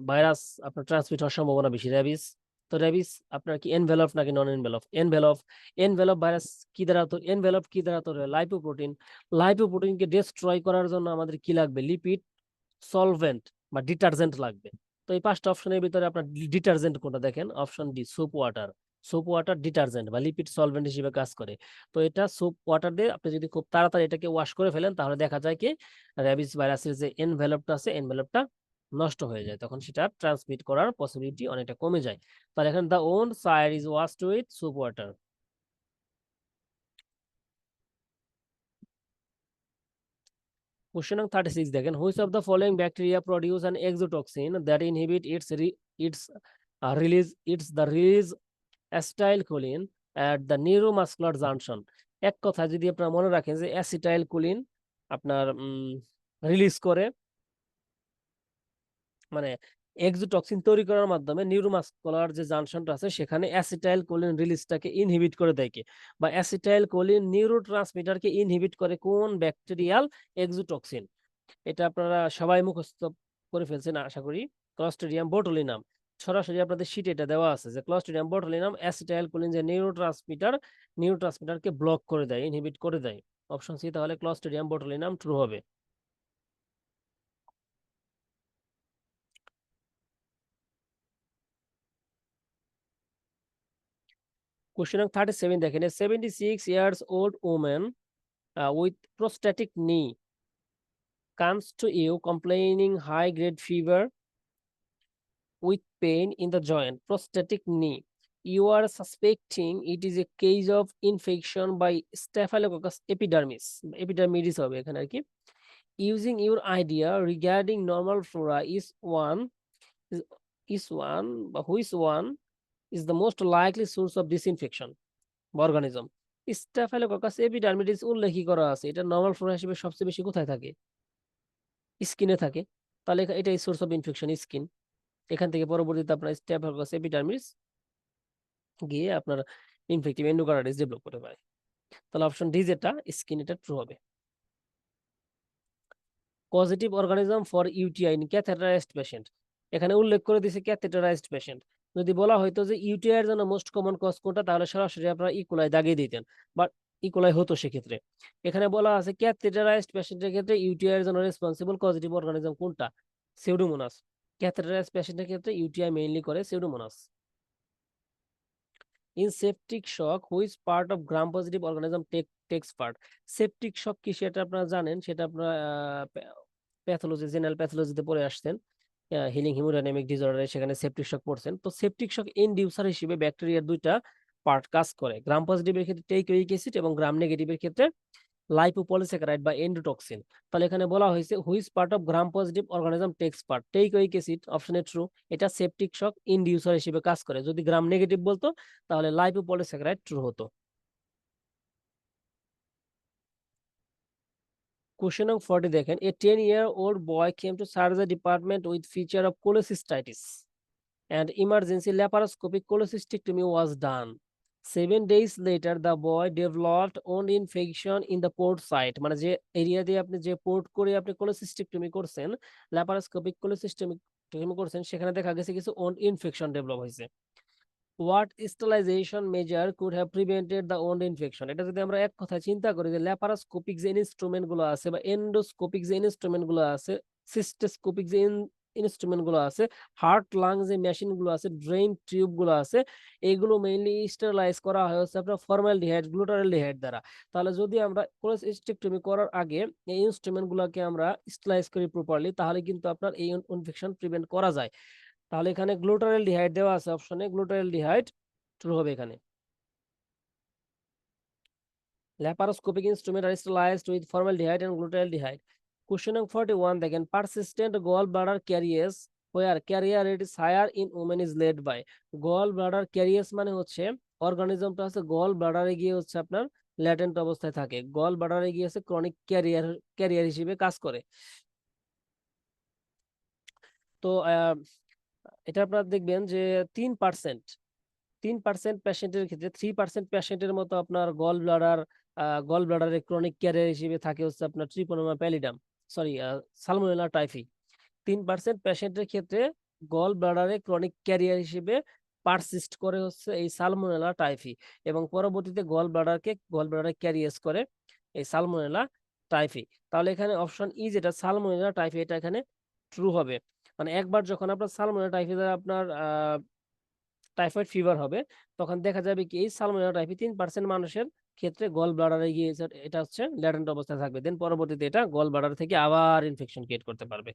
ভাইরাস আপনার ট্রান্সমিট হওয়ার সম্ভাবনা বেশি? র্যাবিস। তো র্যাবিস আপনার কি এনভেলপ নাকি নন এনভেলপ? এনভেলপ ভাইরাস কি দ্বারা তৈরি? এনভেলপ কি দ্বারা তৈরি? লাইপোপ্রোটিন। লাইপোপ্রোটিনকে ডিস্ট্রয় করার জন্য আমাদের কি লাগবে? লিপিড, সলভেন্ট বা ডিটারজেন্ট লাগবে। তো এই পাঁচটা অপশনের ভিতরে আপনার ডিটারজেন্ট কোনটা? দেখেন option D, soap water. Soap water detergent বা লিপিড সলভেন্ট হিসেবে কাজ করে। তো এটা সোপ ওয়াটার দিয়ে আপনি যদি খুব তাড়াতাড়ি এটাকে ওয়াশ করে ফেলেন, তাহলে দেখা যায় কি র্যাবিস ভাইরাসের যে এনভেলপটা আছে, এনভেলপটা নষ্ট হয়ে যায়, তখন সেটা ট্রান্সমিট করার পসিবিলিটি অনেকটা কমে যায়। তাহলে এখানে the own side is washed with soap water. Question number 36 দেখেন, which of the following bacteria produce an exotoxin that inhibit the release acetylcholine at the neuromuscular junction? এক কথা যদি আপনারা মনে রাখেন যে অ্যাসিটাইলকোলিন আপনার রিলিজ করে, মানে এক্সোটক্সিন তৈরি করার মাধ্যমে নিউরোমাসকুলার যে জাংশনটা আছে সেখানে অ্যাসিটাইলকোলিন রিলিজটাকে ইনহিবিট করে দেয় কে? বা অ্যাসিটাইলকোলিন নিউরোট্রান্সমিটারকে ইনহিবিট করে কোন ব্যাকটেরিয়াল এক্সোটক্সিন? এটা আপনারা সবাই মুখস্থ করে ফেলছেন আশা করি। Clostridium botulinum. সরাসরি আপনাদের শীটে এটা দেওয়া আছে যে ক্লস্ট্রিডিয়াম বোটুলিনাম অ্যাসিটাইলকোলিন যে নিউরোট্রান্সমিটারকে ব্লক করে দেয়, ইনহিবিট করে দেয়। অপশন সি তাহলে ক্লস্ট্রিডিয়াম বোটুলিনাম ট্রু হবে। Question number 37 দেখেন, a 76 years old woman with prosthetic knee comes to you complaining high grade fever with pain in the joint, prosthetic knee. You are suspecting it is a case of infection by Staphylococcus epidermidis হবে এখানে আর কি. Using your idea regarding normal flora which one is the most likely source of this infection organism. Staphylococcus epidermidis উল্লেখই করা আছে, এটা নরমাল ফ্লোরা হিসেবে সবচেয়ে বেশি কোথায় থাকে? স্কিনে থাকে. তাহলে এটাই সোর্স অফ ইনফেকশন, স্কিন. এখান থেকে পরবর্তীতে আপনার স্ট্যাফিলোকোকাস এপিডার্মিস গিয়ে আপনার ইনফেক্টিভ এন্ডোকার্ডিটিস ডেভেলপ করতে পারে. তাহলে অপশন ডি যেটা স্কিন, এটা ট্রু হবে. Positive organism for UTI in catheterized patient, এখানে উল্লেখ করে দিয়েছে ক্যাথেটারাইজড পেশেন্ট. যদি বলা হয়তো যে ইউটিআই এর জন্য মোস্ট কমন কজ কোনটা, তাহলে সরাসরি আপনারা ইকোলাই দাগিয়ে দিতেন, বাট ইকোলাই হতো সেক্ষেত্রে. এখানে বলা আছে ক্যাথেটারাইজড পেশেন্টের ক্ষেত্রে ইউটিআই এর জন্য রেসপন্সিবল পজিটিভ অর্গানিজম কোনটা? সিউডোমোনাস. ক্যাথেটারাইজড পেশেন্টের ক্ষেত্রে ইউটিআই মেইনলি করে pseudomonas. In septic shock, which part of gram positive organism takes part? Septic shock কি সেটা আপনারা জানেন, সেটা আপনারা প্যাথোলজি, জেনারেল প্যাথোলজিতে পড়ে আসছেন, হিলিং হিমোডাইনামিক ডিসঅর্ডারে সেখানে সেপটিক শক পড়ছেন. তো সেপটিক শক ইনডিউসার হিসেবে ব্যাকটেরিয়ার দুইটা পার্ট কাজ করে. গ্রাম পজিটিভের ক্ষেত্রে টেইকোইক অ্যাসিড এবং গ্রাম নেগেটিভের ক্ষেত্রে লাইপোপলিস্যাকারাইড বা এন্ডোটক্সিন. তাহলে এখানে বলা হয়েছে which part of gram positive organism takes part? Teichoic acid, অপশনে ট্রু. এটা সেপটিক শক ইনডিউসার হিসেবে কাজ করে. যদি গ্রাম নেগেটিভ বলতো তাহলে লাইপোপলিস্যাকারাইড ট্রু হতো. Question number 40 দেখেন, a 10-year-old boy came to surgery department with feature of cholecystitis and emergency laparoscopic cholecystectomy was done. 7 days later, the boy developed wound infection in the port site. মানে যে এরিয়া দিয়ে আপনি যে পোর্ট করে আপনি কোলোসিস্টেক্টমি করছেন, ল্যাপারোস্কোপিক কোলোসিস্টেক্টমি করছেন, সেখানে দেখা গেছে কিছু wound infection ডেভেলপ হয়েছে. What sterilization measure could have prevented the wound infection? এটা যদি আমরা এক কথায় চিন্তা করি যে ল্যাপারোস্কোপিক যে ইনস্ট্রুমেন্ট গুলো আছে বা এন্ডোস্কোপিক যে ইনস্ট্রুমেন্ট গুলো আছে, সিস্টোস্কোপিক যে ইনস্ট্রুমেন্ট গুলো আছে, হার্ট লাং যে মেশিন গুলো আছে, ড্রেন টিউব গুলো আছে, এগুলো মেইনলি স্টেরিলাইজ করা হয় হচ্ছে আপনার ফর্মালডিহাইড, গ্লুটারালডিহাইড দ্বারা. তাহলে যদি আমরা কোলোসিস্টেক্টমি করার আগে এই ইনস্ট্রুমেন্ট গুলোকে আমরা স্টেরিলাইজ করি প্রপারলি, তাহলে কিন্তু আপনার এই ইনফেকশন প্রিভেন্ট করা যায়. তাহলে এখানে গ্লুটারালডিহাইড দেওয়া আছে অপশনে, গ্লুটারালডিহাইড ট্রু হবে এখানে. Laparoscopic instrument are sterilized with formaldehyde and glutaraldehyde. Question number 41 দেখেন, persistent gall bladder carriers where carrier rate is higher in women is led by. Gall bladder carriers মানে হচ্ছে অর্গানিজমটা হচ্ছে গল ব্লাডারে গিয়ে হচ্ছে আপনার ল্যাটেন্ট অবস্থায় থাকে, গল ব্লাডারে গিয়ে হচ্ছে ক্রনিক ক্যারিয়ার হিসেবে কাজ করে. তো এটা আপনারা দেখবেন যে 3% পেশেন্টের ক্ষেত্রে 3% পেশেন্টের মতো আপনার গল ব্লাডারে ক্রনিক ক্যারিয়ার হিসেবে থাকে হচ্ছে আপনার ট্রিপোনোমা প্যালিডাম, সরি সালমোনেলা টাইফি. 3% পেশেন্টের ক্ষেত্রে গল ব্লাডারে ক্রনিক ক্যারিয়ার হিসেবে পারসিস্ট করে হচ্ছে এই সালমোনেলা টাইফি, এবং পরবর্তীতে গল ব্লাডারে ক্যারিয়াস করে এই সালমোনেলা টাইফি. তাহলে এখানে অপশন ই যেটা সালমোনেলা টাইফি, এটা এখানে ট্রু হবে. মানে একবার যখন আপনার সালমোনেলা টাইফি দ্বারা আপনার টাইফয়েড ফিভার হবে, তখন দেখা যাবে কি এই সালমোনেলা টাইফি 3% মানুষের ক্ষেত্রে গল ব্লাডারে গিয়ে এটা হচ্ছে ল্যাটেন্ট অবস্থায় থাকবে, দেন পরবর্তীতে এটা গল ব্লাডার থেকে আবার ইনফেকশন ক্রিয়েট করতে পারবে.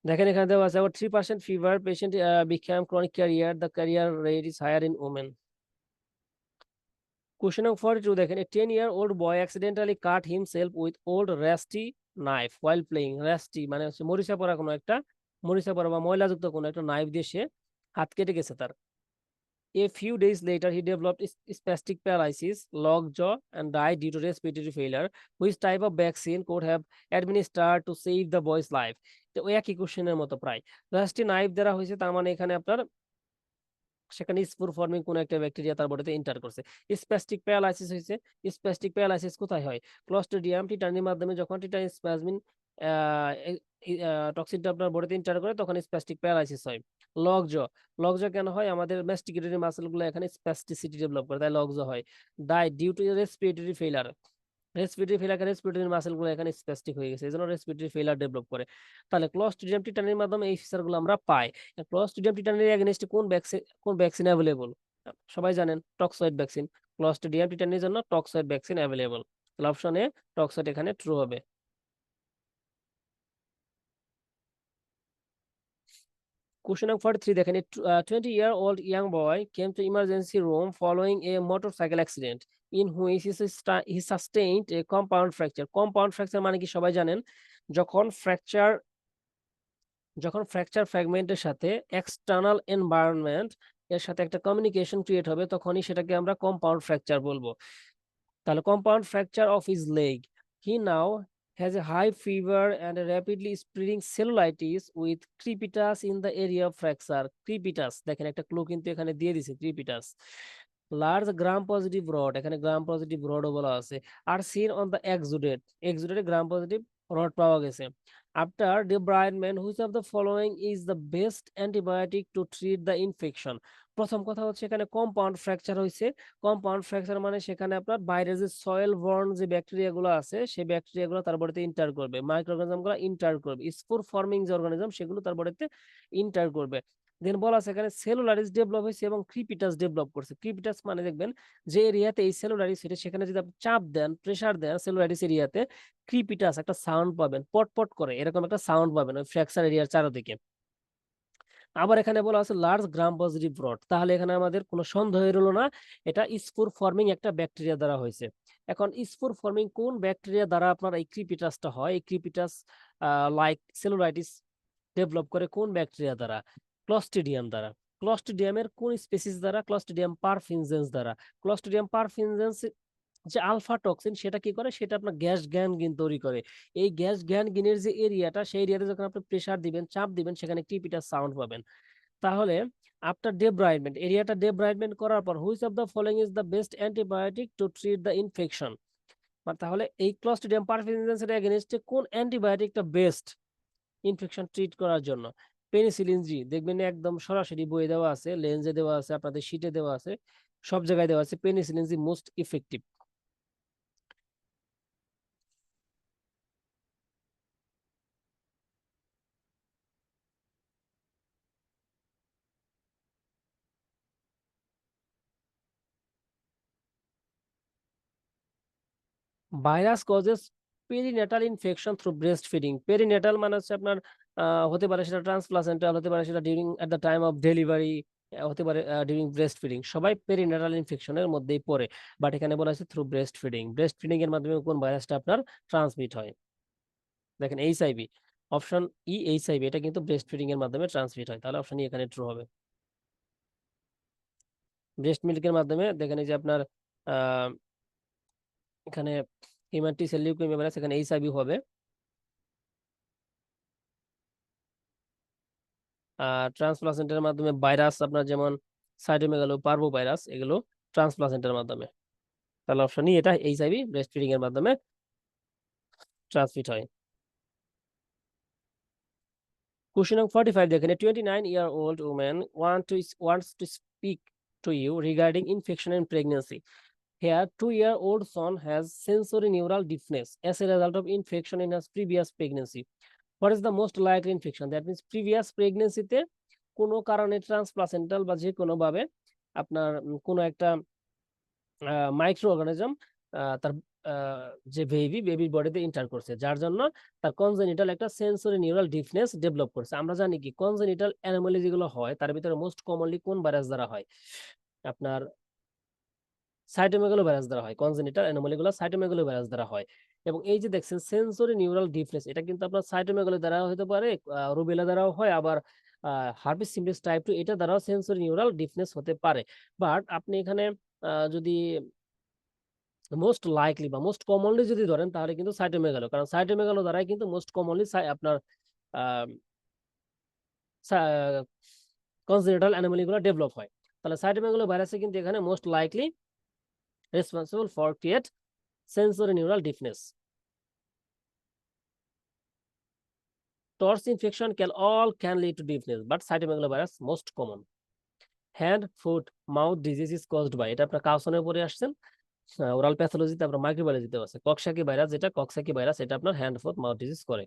দেখেন এখানে দেওয়া আছে, 3% fever patient became chronic carrier, the carrier rate is higher in women. Question number 42 দেখেন, a 10-year-old boy accidentally cut himself with old rusty knife while playing. Rusty মানে হচ্ছে মরিচা পড়া বা ময়লাযুক্ত কোনো একটা নাইফ দিয়ে সে হাত কেটে গেছে তার. A few days later, he developed spastic paralysis, lockjaw, and died due to respiratory failure. Which type of vaccine could have administered to save the boy's life? তো ওই একই কোশ্চেনের মতো প্রায়. রাস্টি নাইফ দ্বারা হয়েছে, তার মানে এখানে আপনার সেখানে স্পোর ফর্মিং কোন একটা ব্যাকটেরিয়া তার বডিতে এন্টার করছে. স্প্যাস্টিক প্যারালাইসিস হয়েছে. স্প্যাস্টিক প্যারালাইসিস কোথায় হয়? ক্লস্ট্রিডিয়াম টিটানির মাধ্যমে যখন টিটানিস প্লাজমিন টক্সিনটা আপনার বডিতে এন্টার করে, তখন স্প্যাস্টিক প্যারালাইসিস হয়. লকজ কেন হয়? আমাদের ম্যাস্টিকেটরি মাসেলগুলো এখানে স্প্যাস্টিসিটি ডেভেলপ করে, তাই লকজ হয়. Die due to respiratory failure. Respiratory failure respiratory মাসেলগুলো এখানে স্পেস্টিক হয়ে গেছে, এজন্য রেসপিরেটরি ফেলার ডেভেলপ করে। তাহলে ক্লস্ট্রিডিয়াম টিটানির মাধ্যমে এই ফিচারগুলো আমরা পাই। ক্লস্ট্রিডিয়াম টিটানির এগেইনস্টে কোন ভ্যাকসিন অ্যাভেলেবল? সবাই জানেন টক্সয়েড ভ্যাকসিন। ক্লস্ট্রিডিয়াম টিটানির জন্য টক্সয়েড ভ্যাকসিন অ্যাভেলেবল। তাহলে অপশন এ টক্সয়েড এখানে ট্রু হবে। Question number 43 দেখেন, a 20-year-old young boy came to emergency room following a motorcycle accident in which he sustained a compound fracture. Compound fracture মানে কি সবাই জানেন, যখন ফ্র্যাকচার ফ্র্যাগমেন্টের সাথে এক্সটার্নাল এনভায়রনমেন্ট এর সাথে একটা কমিউনিকেশন ক্রিয়েট হবে, তখনই সেটাকে আমরা কম্পাউন্ড ফ্র্যাকচার বলবো। তাহলে compound fracture of his leg, he now has a high fever and a rapidly spreading cellulitis with crepitus in the area of fracture. Crepitus দেখেন একটা ক্লু কিন্তু এখানে দিয়ে দিছে, crepitus। Large gram positive rod, এখানে গ্রাম পজিটিভ রডও বলা আছে। আর seen on the exudate gram positive rod পাওয়া গেছে। After debridement which of the following is the best antibiotic to treat the infection? প্রথম কথা হচ্ছে এখানে কম্পাউন্ড ফ্র্যাকচার হয়েছে। কম্পাউন্ড ফ্র্যাকচার মানে সেখানে আপনার বাইরে যে সয়েল বর্ন যে ব্যাকটেরিয়া গুলো আছে, সেই ব্যাকটেরিয়া গুলো তার বডিতে ইন্টার করবে, মাইক্রো অর্গানিজম গুলো ইন্টার করবে, স্পোর ফর্মিং যে অর্গানিজম সেগুলো তার বডিতে ইন্টার করবে। দেন বলা আছে এখানে সেলুলারিস ডেভেলপ হয়েছে এবং ক্রিপিটাস ডেভেলপ করছে। ক্রিপিটাস মানে দেখবেন যে এরিয়াতে এই সেলুলারিস হয়েছে সেখানে যদি আপনি চাপ দেন, প্রেসার দেন সেলুলারিস এরিয়াতে, ক্রিপিটাস একটা সাউন্ড পাবেন, পটপট করে এরকম একটা সাউন্ড পাবেন ওই ফ্র্যাকচার এরিয়ার চারদিকে। আবার এখানে বলা আছে লার্জ গ্রাম পজিটিভ রড, তাহলে এখানে আমাদের কোনো সন্দেহ রইল না, এটা স্পোর ফর্মিং একটা ব্যাকটেরিয়া দ্বারা হয়েছে। এখন স্পোর ফর্মিং কোন ব্যাকটেরিয়া দ্বারা আপনার এই ক্রিপিটাসটা হয়? এই ক্রিপিটাস লাইক সেলুলাইটিস ডেভেলপ করে কোন ব্যাকটেরিয়া দ্বারা? ক্লস্ট্রিডিয়াম দ্বারা। ক্লস্ট্রিডিয়ামের কোন স্পেসিস দ্বারা? ক্লস্ট্রিডিয়াম পারফিনজেন্স দ্বারা। ক্লস্ট্রিডিয়াম পারফিনজেন্স যে আলফা টক্সিন সেটা কি করে, সেটা আপনার গ্যাস গ্যানগিন তৈরি করে। এই গ্যাস গ্যানগিনের যে এরিয়াটা, সেই এরিয়াতে যখন আপনি প্রেসার দিবেন, চাপ দিবেন, সেখানে ক্রিপিটাস সাউন্ড পাবেন। তাহলে আফটার ডেব্রাইডমেন্ট, এরিয়াটা ডেব্রাইডমেন্ট করার পর, which of the following is the best antibiotic to treat the infection? তাহলে এই ক্লস্ট্রিডিয়াম পারফিনজেন্সের এগেইনস্টে কোন অ্যান্টিবায়োটিকটা বেস্ট ইনফেকশন ট্রিট করার জন্য? পেনিসিলিন জি, দেখবেন একদম সরাসরি বইয়ে দেওয়া আছে, লেন্সে দেওয়া আছে, আপনাদের শীটে দেওয়া আছে, সব জায়গায় দেওয়া আছে, penicillin G most effective. Virus causes perinatal infection through breast feeding. Perinatal মানে হচ্ছে আপনার হতে পারে সেটা ট্রান্সপ্লাসেন্টাল, হতে পারে সেটা during at the time of delivery, হতে পারে ডিউরিং ব্রেস্ট ফিডিং, সবাই পেরিনেটাল ইনফেকশনের মধ্যেই পড়ে। বাট এখানে বলা হয়েছে through breast feeding. Breast feeding এর মাধ্যমে কোন ভাইরাসটা আপনার ট্রান্সমিট হয়? দেখেন এইচআইভি, অপশন ই এইচআইভি, এটা কিন্তু ব্রেস্ট ফিডিং এর মাধ্যমে ট্রান্সমিট হয়, তাহলে অপশন ই এখানে ট্রু হবে। ব্রেস্ট মিল্কের মাধ্যমে দেখেন এই যে আপনার আহ এখানে হিউম্যান টি সেল লিউকেমিয়া ভাইরাস, এখানে এইচআইভি হবে। ট্রান্সপ্লাসেন্টের মাধ্যমে ভাইরাস আপনার যেমন সাইটোমেগালো, পার্ভো ভাইরাস, এগুলো ট্রান্সপ্লাসেন্টের মাধ্যমে। তাহলে অপশন ই এটা এইচআইভি ব্রেস্ট ফিডিং এর মাধ্যমে ট্রান্সমিট হয়। Question number 45 দেখেন, a 29-year-old woman wants to speak to you regarding infection and pregnancy. Her 2-year-old son has sensory neural deafness as a result of infection in his previous pregnancy. What is the most likely infection? That means previous pregnancy তে কোনো কারণে ট্রান্সপ্লাসেন্টাল বা যে কোনো ভাবে আপনার কোনো একটা মাইক্রো অর্গানিজম তার যে বেবির বডিতে ইন্টার করছে, যার জন্য তার কনজেনিটাল একটা সেন্সরি নিউরাল ডিফনেস ডেভেলপ করছে। আমরা জানি কি কনজেনিটাল অ্যানোমালি যেগুলো হয় তার ভিতরে মোস্ট কমনলি কোন ভাইরাস দ্বারা হয়? আপনার সাইটোমেগালো ভাইরাস দ্বারা হয়। কনজেনিটাল অ্যানোমালি গুলো সাইটোমেগালো ভাইরাস দ্বারা হয়। এবং এই যে দেখছেন সেন্সরি নিউরাল ডিফনেস, এটা কিন্তু আপনার সাইটোমেগালো দ্বারা হতে পারে, রুবেলা দ্বারাও হয়, আবার হার্পিস সিম্পলেক্স টাইপ 2 এটা দ্বারাও সেন্সরি নিউরাল ডিফনেস হতে পারে। বাট আপনি এখানে যদি মোস্ট লাইকলি বা মোস্ট কমনলি যদি ধরেন, তাহলে কিন্তু সাইটোমেগালো, কারণ সাইটোমেগালো দ্বারাই কিন্তু মোস্ট কমনলি আপনার কনজেনিটাল অ্যানোমালি গুলো ডেভেলপ হয়। তাহলে সাইটোমেগালো ভাইরাসে কিন্তু এখানে most likely responsible for create sensorineural deafness. TORCH infection can lead to deafness, but cytomegalovirus most common. Hand, foot, mouth disease is caused by, এটা আপনার কাউসনের পরে আসছেন। ওরাল প্যাথোলজিতে আপনার মাইক্রোবায়োলজিতে আছে কক্সাকি ভাইরাস, যেটা কক্সাকি ভাইরাস এটা আপনার হ্যান্ড ফুট মাউথ ডিজিজ করে।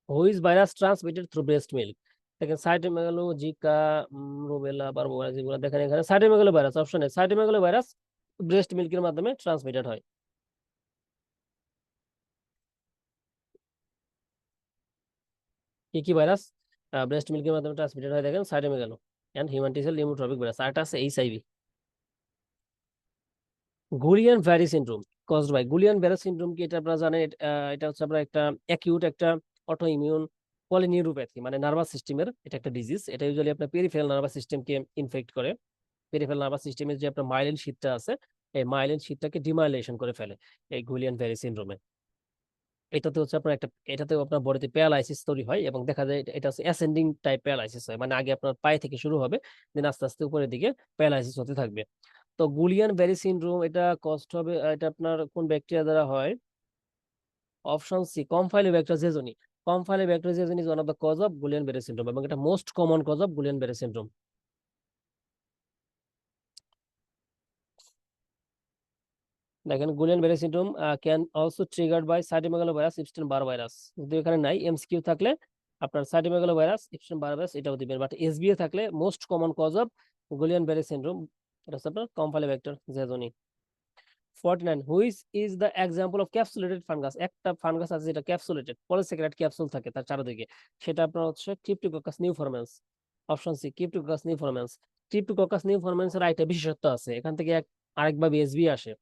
Which virus transmitted through breast milk? দেখেন সাইটোমেগালো, জিকা, রুবেলা, বারবোরা, যেগুলো দেখেন এখানে সাইটোমেগালো ভাইরাস অপশনে, সাইটোমেগালো ভাইরাস ব্রেস্ট মিল্কের মাধ্যমে ট্রান্সমিটেড হয়। কি কি ভাইরাস ব্রেস্ট মিল্কের মাধ্যমে ট্রান্সমিটেড হয়? দেখেন cytomegalo and human T cell neurotropic virus, আরটা আছে HIV. Guillain Barre syndrome caused by Guillain Barre syndrome কি এটা আপনারা জানেন? এটা হচ্ছে আপনার একটা অ্যাকিউট একটা অটো ইমিউন পলিনিউরোপ্যাথি, মানে নার্ভাস সিস্টেমের এটা একটা ডিজিজ। এটা ইউজুয়ালি আপনার পেরিফেরাল নার্ভাস সিস্টেমকে ইনফেক্ট করে। পেরিফেরাল নার্ভাস সিস্টেমের যে আপনার মাইলিন শীটটা আছে, এই মাইলিন শীটটাকে ডিমাইলেশন করে ফেলে এই গুলিয়ান ভ্যারি সিনড্রোমে। এটাতে হচ্ছে আপনার একটা, এটাতে আপনার বডিতে প্যারালাইসিস তৈরি হয় এবং দেখা যায় এটা হচ্ছে অ্যাসেন্ডিং টাইপ প্যারালাইসিস হয়, মানে আগে আপনার পায়ে থেকে শুরু হবে, দেন আস্তে আস্তে উপরের দিকে প্যারালাইসিস হতে থাকবে। তো গুলিয়ান ভ্যারি সিনড্রোম এটা কষ্ট হবে, এটা আপনার কোন ব্যাকটেরিয়া দ্বারা হয়? Option C Campylobacteria jejuni. Campylobacteria jejuni is one of the cause of Guillain Barre syndrome এবং এটা most common cause of Guillain Barre syndrome. দেখেন Guillain Barre syndrome can also triggered by cytomegalo virus, Epstein Barr virus. কিন্তু এখানে নাই, এমসিকিউ থাকলে আপনার cytomegalo virus, Epstein Barr virus এটাও দিবেন, বাট এসবিএ থাকলে most common cause of Guillain Barre syndrome এটা হচ্ছে আপনার Campylobacter jejuni. 49 which is the example of capsulated fungus? একটা ফাঙ্গাস আছে যেটা ক্যাপসুলেটেড, পলিস্যাকারাইড ক্যাপসুল থাকে তার চারিদিকে, সেটা আপনার হচ্ছে ক্রিপ্টোকক্কাস নিউফরম্যান্স। Option C ক্রিপ্টোকক্কাস নিউফরম্যান্স। ক্রিপ্টোকক্কাস নিউফরম্যান্স এর একটা বিশেষত্ব আছে, এখান থেকে আরেকভাবে এসবি আসে।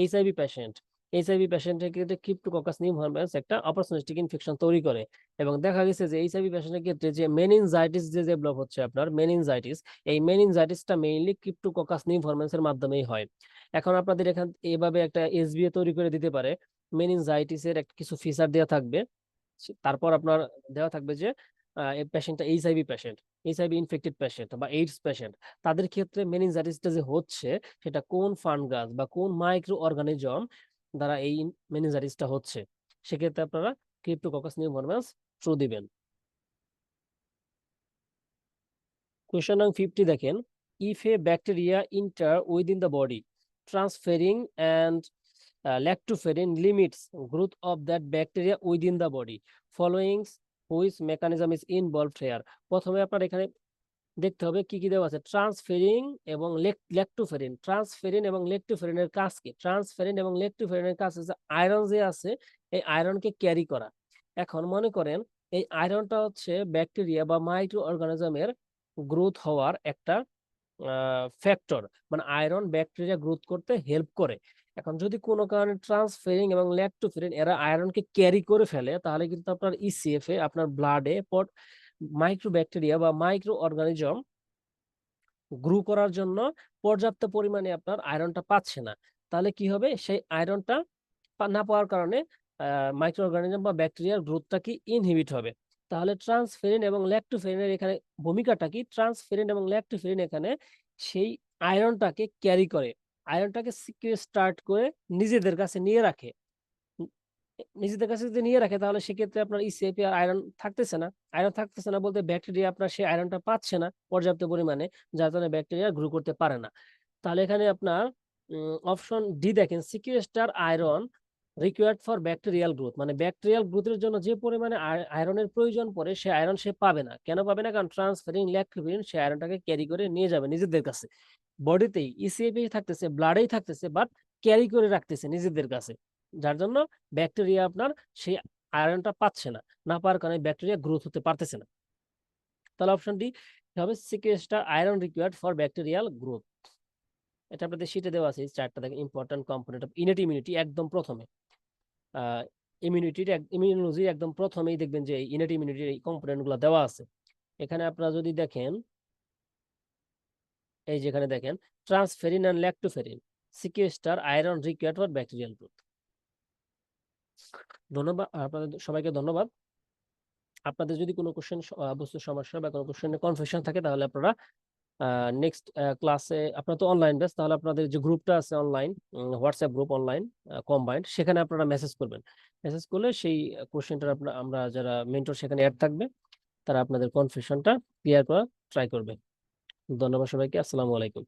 এইচআইভি পেশেন্ট, এইচআইভি পেশেন্টের ক্ষেত্রে ক্রিপ্টোকক্কাস নিউফরম্যান্স একটা অপরচুনিস্টিক ইনফেকশন তৈরি করে এবং দেখা গেছে যে এইচআইভি পেশেন্টের ক্ষেত্রে যে মেনিনজাইটিস যে ডেভেলপ হচ্ছে আপনার মেনিনজাইটিস, এই মেনিনজাইটিসটা মেইনলি ক্রিপ্টোকক্কাস নিউফরম্যান্স এর মাধ্যমেই হয়। এখন আপনাদের এখান এভাবে একটা এসবিএ তৈরি করে দিতে পারে, মেনিনজাইটিস এর একটা কিছু ফিচার দেওয়া থাকবে, তারপর আপনার দেওয়া থাকবে যে এই পেশেন্টটা HIV patient, HIV infected patient বা এইডস পেশেন্ট, তাদের ক্ষেত্রে মেনিনজাইটিসটা যে হচ্ছে সেটা কোন ফানগাস বা কোন মাইক্রো অর্গানিজম দ্বারা এই মেনিনজাইটিসটা হচ্ছে, সেক্ষেত্রে আপনারা ক্রিপ্টোকক্কাস নিউমোনিয়াস ট্রু দিবেন। কোয়েশ্চন নাম্বার 50 দেখেন, if A bacteria inter within the body transferring and lactoferrin limits growth of that bacteria within the body following which mechanism is involved here? প্রথমে আপনার এখানে দেখতে হবে কি কি দেওয়া আছে, ট্রান্সফেরিং এবং ল্যাক্টোফেরিন। ট্রান্সফেরিন এবং ল্যাক্টোফেরিনের কাজ কি? ট্রান্সফেরিন এবং ল্যাক্টোফেরিনের কাজ হচ্ছে আয়রন যে আছে এই আয়রনকে ক্যারি করা। এখন মনে করেন এই আয়রনটা হচ্ছে ব্যাকটেরিয়া বা মাইক্রো অর্গানিজমের গ্রোথ হওয়ার একটা ফ্যাক্টর, মানে আয়রন ব্যাকটেরিয়া গ্রোথ করতে হেল্প করে। এখন যদি কোনো কারণে ট্রান্সফেরিন এবং ল্যাক্টোফেরিন এরা আয়রনকে ক্যারি করে ফেলে, তাহলে কিন্তু আপনার ইসিএফ এ আপনার ব্লাডে মাইক্রো ব্যাকটেরিয়া বা মাইক্রো অর্গানিজম গ্রো করার জন্য পর্যাপ্ত পরিমাণে আপনার আয়রনটা পাচ্ছে না। তাহলে কি হবে, সেই আয়রনটা না পাওয়ার কারণে মাইক্রো অর্গানিজম বা ব্যাকটেরিয়ার গ্রোথটা কি ইনহিবিট হবে। তাহলে ট্রান্সফেরিন এবং ল্যাক্টোফেরিনের এখানে ভূমিকাটা কি? ট্রান্সফেরিন এবং ল্যাক্টোফেরিন এখানে সেই আয়রনটাকে ক্যারি করে, আয়রনটাকে স্টার্ট করে নিজেদের কাছে নিয়ে রাখে। নিজেদের কাছে যদি নিয়ে রাখে তাহলে সেক্ষেত্রে আপনার ইসিএপি আর আয়রন থাকতেছে না। আয়রন থাকতেছে না বলতে ব্যাকটেরিয়া আপনার সেই আয়রনটা পাচ্ছে না পর্যাপ্ত পরিমাণে, যার কারণে ব্যাকটেরিয়া গ্রো করতে পারে না। তাহলে এখানে আপনার অপশন ডি দেখেন, sequester iron required for bacterial growth, মানে ব্যাকটেরিয়াল গ্রোথের জন্য যে পরিমাণে আয়রনের প্রয়োজন পড়ে সে আয়রন সে পাবে না। কেন পাবে না? কারণ ট্রান্সফারিং ল্যাক্টোফেরিন সে আয়রনটাকে ক্যারি করে নিয়ে যাবে নিজেদের কাছে, বডিতেই ইসিএপি থাকতেছে, ব্লাডেই থাকতেছে, বাট ক্যারি করে রাখতেছে নিজেদের কাছে, যার জন্য ব্যাকটেরিয়া আপনার সেই আয়রনটা পাচ্ছে না, না পাওয়ার কারণে ব্যাকটেরিয়া গ্রোথ হতে পারতেছে না। তাহলে অপশন ডি হবে sequester iron required for bacterial growth. এটা আপনাদের শীটে দেওয়া আছে, চারটা দেখেন important component of innate immunity, একদম প্রথমে ইমিউনোলজির একদম প্রথমেই দেখবেন যে ইনেট ইমিউনিটির এই কম্পোনেন্ট গুলো দেওয়া আছে। এখানে আপনারা যদি দেখেন, এই যেখানে দেখেন transferrin and lactoferrin sequester iron required for bacterial growth. ধন্যবাদ আপনাদের সবাইকে, ধন্যবাদ। আপনাদের যদি কোনো কোশ্চেন বস্তু সমস্যা বা কোনো কোশ্চেনে কনফিউশন থাকে তাহলে আপনারা নেক্সট ক্লাসে, আপনারা তো অনলাইন ব্যাচ, তাহলে আপনাদের যে গ্রুপটা আছে online WhatsApp group online combined, সেখানে আপনারা মেসেজ করবেন। মেসেজ করলে সেই কোশ্চেনটা আমরা যারা মেন্টর সেখানে অ্যাড থাকবে, তারা আপনাদের কনফিউশনটা ক্লিয়ার করা ট্রাই করবে। ধন্যবাদ সবাইকে। আসসালামু আলাইকুম।